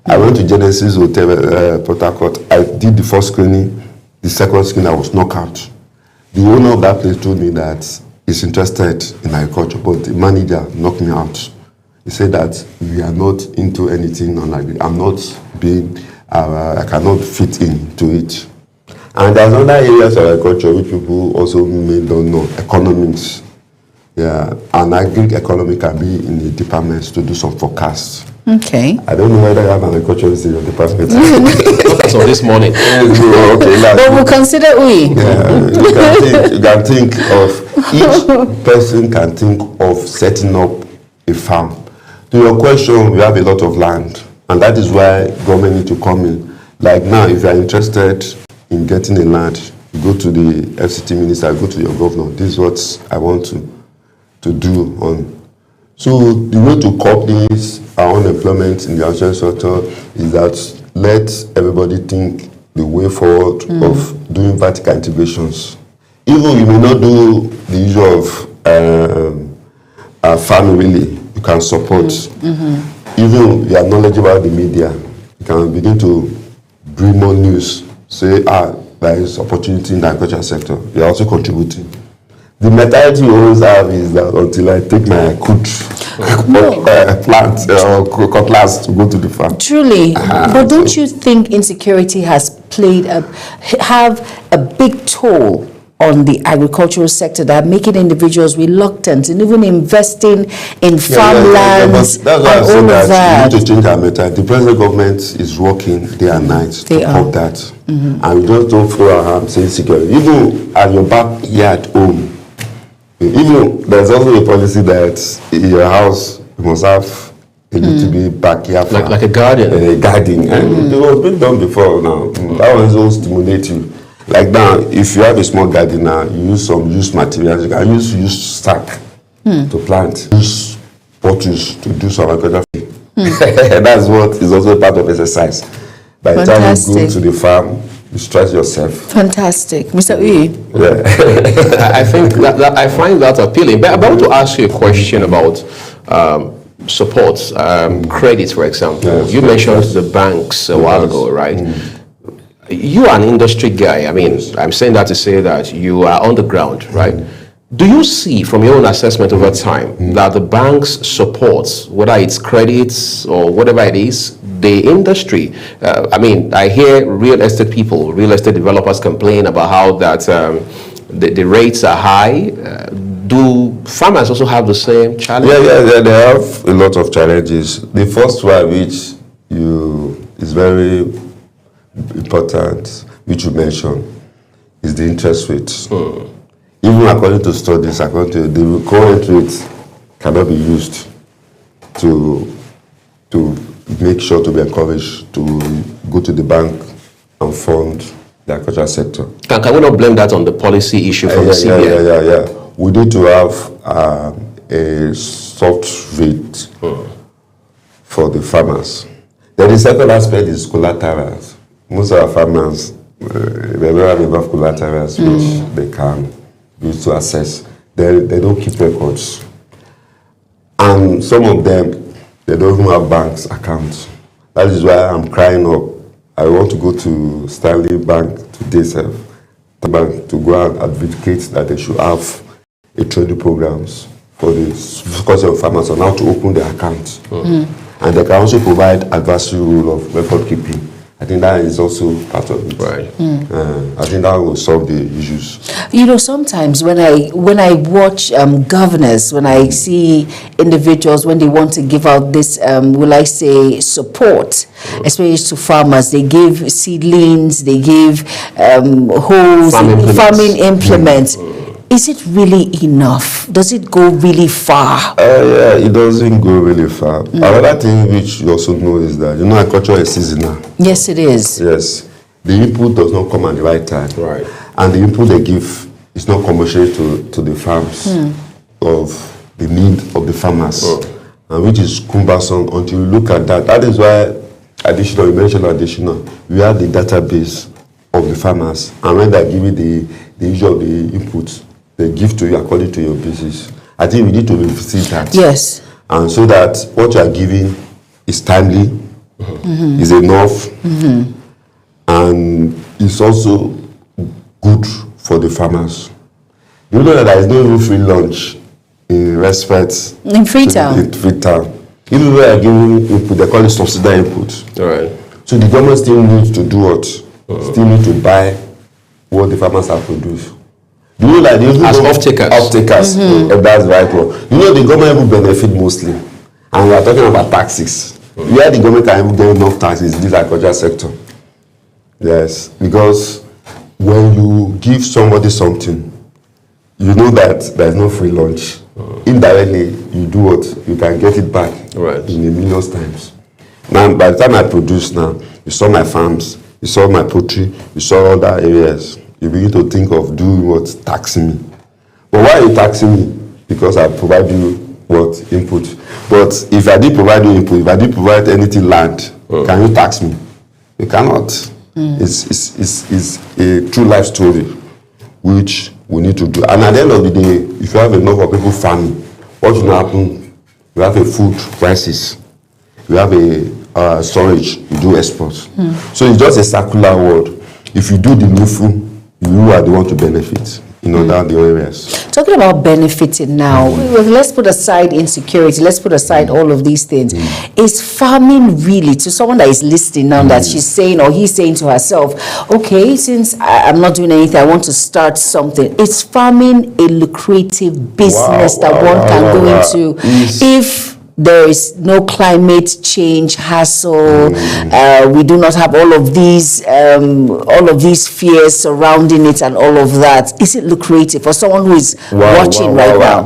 I went to Genesis Hotel, Port Harcourt. I did the first screening. The second screening, I was knocked out. The owner of that place told me that he's interested in agriculture, but the manager knocked me out. He said that we are not into anything on agriculture. I'm not being, I cannot fit into it. And there's other areas of agriculture which people also may don't know, economics. Yeah, and agri-economy can be in the departments to do some forecasts. Okay. I don't know whether you have an agriculturist in your department. As of this morning. Okay, but we'll consider we. Yeah, you can think of, each person can think of setting up a farm. To your question, we have a lot of land, and that is why government need to come in. Like now, if you are interested in getting a land, you go to the FCT minister, go to your governor. This is what I want to do on. So the way to curb this unemployment in the agricultural sector is that let everybody think the way forward of doing vertical integrations. Even you may not do the issue of farming really, you can support. Even you are knowledgeable about the media, you can begin to bring more news. Say, there is opportunity in the agricultural sector. You are also contributing. The mentality we always have is that until I take my plant or cutlass to go to the farm. Truly, but don't you think insecurity has have a big toll on the agricultural sector that making individuals reluctant and even investing in farmlands and all of that? We need to change our mentality. The present government is working day and night to help that. And we just don't throw our hands saying security. Even at your backyard home, even there's also a policy that in your house you must have a little bit backyard farm. Like a garden. A garden. And it was been done before now. That one will stimulate you. Like now, if you have a small garden now, you use some used materials. You can use stack to plant. Use bottles to do some agriculture. That's what is also part of exercise. By the time you go to the farm, you stress yourself. Fantastic. Mr. Uyi? I think that I find that appealing. But I want to ask you a question about support, credit, for example. Yes, you mentioned the banks a while ago, right? You are an industry guy. I mean, I'm saying that to say that you are on the ground, right? Do you see from your own assessment over time that the banks support, whether it's credits or whatever it is, the industry? I mean, I hear real estate people, real estate developers complain about how that the rates are high. Do farmers also have the same challenge? Yeah, they have a lot of challenges. The first one, which is very important, which you mentioned, is the interest rate. Even according to studies, the current rate cannot be used to make sure to be encouraged to go to the bank and fund the agricultural sector. Can we not blame that on the policy issue from the CBN? Yeah. We need to have a soft rate for the farmers. Then the second aspect is collaterals. Most of our farmers, they don't have enough collaterals which they can use to assess. They don't keep records. And some of them, they don't even have banks accounts. That is why I'm crying up. I want to go to Stanley Bank today, the bank, to go and advocate that they should have a training programs for the focus of farmers on how to open their accounts. And they can also provide advisory rule of record keeping. I think that is also part of it. Right. I think that will solve the issues. You know, sometimes when I watch governors, when I see individuals, when they want to give out this, will I say, support, especially to farmers, they give seedlings, they give hoes, farming implements. Is it really enough? Does it go really far? Yeah, it doesn't go really far. Another thing which you also know is that, agriculture is seasonal. Yes, it is. Yes. The input does not come at the right time. Right. and the input they give is not commercial to the farms of the need of the farmers, and which is cumbersome until you look at that. That is why you mentioned additional, we have the database of the farmers, and when they give you the issue of the input, they give to you according to your basis. I think we need to revisit that. Yes. And so that what you are giving is timely, is enough, and it's also good for the farmers. You know that there is no even free lunch in respect in Freetown. In Freetown. Even when they are giving input, they call it subsidized input. All right. So the government still needs to do what? Still need to buy what the farmers have produced. Do you know that as off-takers? Off-takers, that's right. You know the government will benefit mostly, and we are talking about taxes. Where the government can even get enough taxes in this agricultural sector. Yes, because when you give somebody something, you know that there is no free lunch. Indirectly, you do what? You can get it back in a million times. Now, by the time I produce now, you saw my farms, you saw my poultry, you saw other areas. You begin to think of doing what? Taxing me. But why are you taxing me? Because I provide you what? Input. But if I didn't provide you input, if I didn't provide anything land, can you tax me? You cannot. It's a true life story, which we need to do. And at the end of the day, if you have enough of people farming, what will happen? You have a food crisis. You have a storage, you do exports. So it's just a circular world. If you do the needful, you are the one to benefit in other areas. Talking about benefiting now, let's put aside insecurity, let's put aside all of these things. Is farming really, to someone that is listening now, that she's saying or he's saying to herself, okay, since I'm not doing anything, I want to start something. Is farming a lucrative business that one can go into if there is no climate change hassle? We do not have all of these fears surrounding it and all of that. Is it lucrative for someone who is watching right now?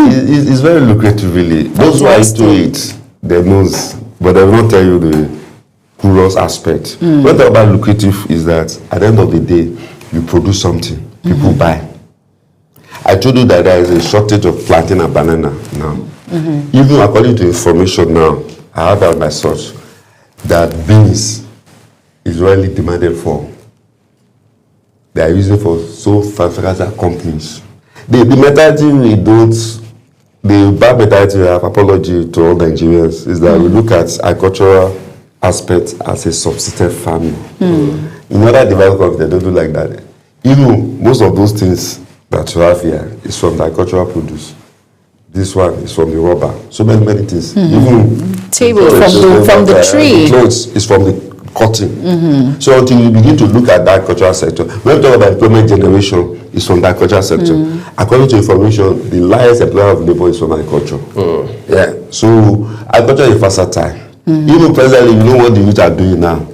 It's very lucrative, really. Those who are into it, they know, but they will not tell you the curious aspect. What about lucrative is that at the end of the day, you produce something, people buy. I told you that there is a shortage of plantain and banana now. Even according to information now, I have at my source that beans is really demanded for. They are using for fertilizer companies. The mentality we don't, the bad mentality we have, apology to all Nigerians, is that we look at agricultural aspect as a subsistence farming. In other developed countries, they don't do like that. Even most of those things that you have here is from the agricultural produce. This one is from the rubber. So many things. Even table from the tree. The clothes is from the cotton. So until you begin to look at that agricultural sector, when we talk about employment generation, it's from the agricultural sector. According to information, the largest employer of labor is from agriculture. Yeah. So agriculture is versatile. Even presently, you know what the youth are doing now?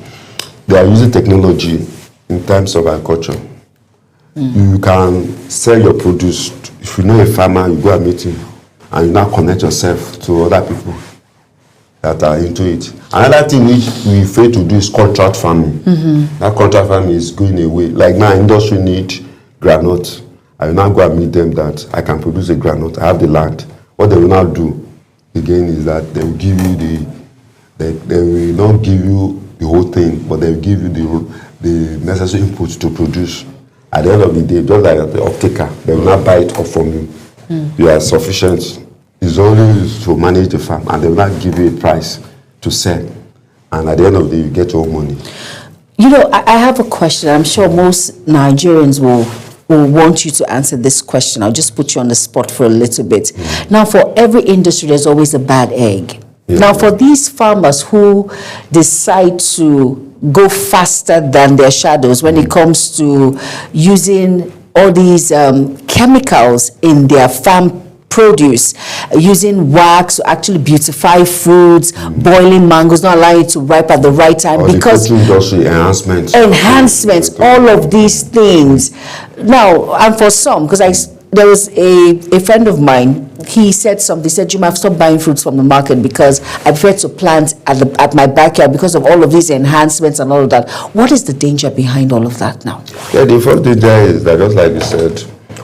They are using technology in terms of agriculture. You can sell your produce. If you know a farmer, you go and meet him, and you now connect yourself to other people that are into it. Another thing which we fail to do is contract farming. That contract farming is going away. Like now, industry need granite. I will now go and meet them that I can produce a granite. I have the land. What they will now do again is that they will give you they will not give you the whole thing, but they will give you the necessary inputs to produce. At the end of the day, just like the off-taker, they will not buy it off from you. You are sufficient. It's only to manage the farm, and they will not give you a price to sell. And at the end of the day, you get your money. You know, I have a question. I'm sure most Nigerians will want you to answer this question. I'll just put you on the spot for a little bit. Now, for every industry, there's always a bad egg. Now, for these farmers who decide to go faster than their shadows when it comes to using all these chemicals in their farm produce, using wax to actually beautify fruits, boiling mangoes, not allowing it to ripe at the right time, or because the industry enhancements, all of these things. Now, and for some, because there was a friend of mine. He said something. He said, "You might stop buying fruits from the market because I prefer to plant at my backyard because of all of these enhancements and all of that." What is the danger behind all of that now? Yeah, the first danger is that, just like you said,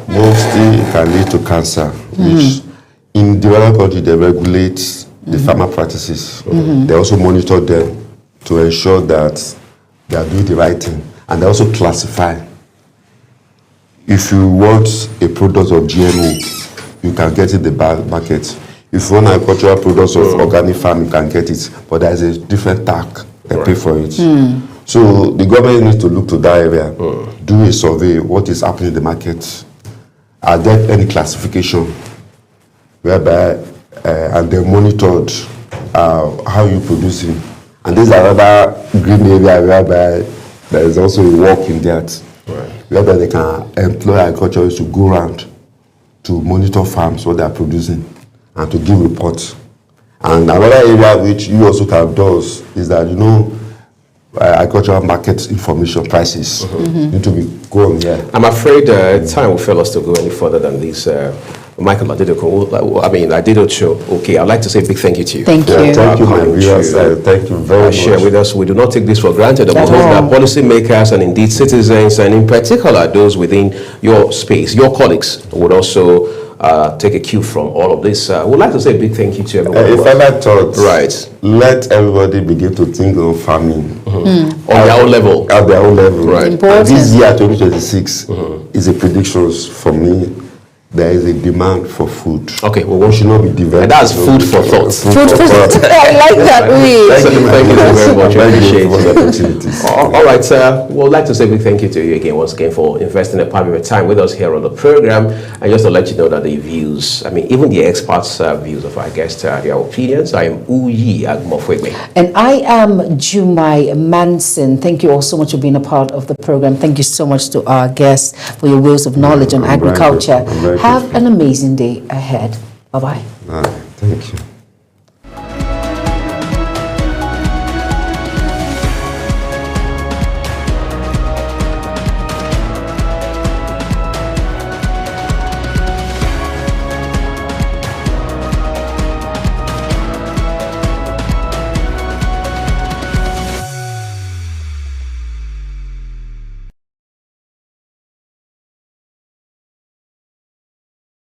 mostly it can lead to cancer, which in developed countries they regulate the farmer practices. They also monitor them to ensure that they are doing the right thing, and they also classify. If you want a product of GMO, you can get it in the market. If you want agricultural products of organic farm, you can get it, but there is a different tag they pay for it. So the government needs to look to that area, do a survey, what is happening in the market. Are there any classification whereby, and they monitored how you producing. And there's another green area whereby there is also a work in that, whereby they can employ agriculturists to go around to monitor farms, what they are producing, and to give reports. And another area which you also can do is that, you know, agricultural market information prices need to be going here. I'm afraid time will fail us to go any further than this. Michael Adedoko, I mean, Adedocho, okay, I'd like to say a big thank you to you. Thank you. Thank you, my viewers. Thank you very much. Share with us. We do not take this for granted. We hope that policymakers and indeed citizens, and in particular those within your space, your colleagues, would also take a cue from all of this. We'd like to say a big thank you to everyone. If I like thought, right, let everybody begin to think of farming on their own level. At their own level. Right. This year, 2026, is a predictions for me. There is a demand for food. Okay, well, we should not be diverted. And that's food for thought. Food for thought. I like that way. Thank you very much. Appreciate the opportunities. All right, sir. We'd like to say a big thank you to you again, once again, for investing a part of your time with us here on the program. And just to let you know that the views, I mean, even the experts' views of our guests, their opinions. I am Uyi Agmofweme. And I am Jumai Manson. Thank you all so much for being a part of the program. Thank you so much to our guests for your wheels of knowledge on agriculture. Have an amazing day ahead. Bye-bye. Thank you.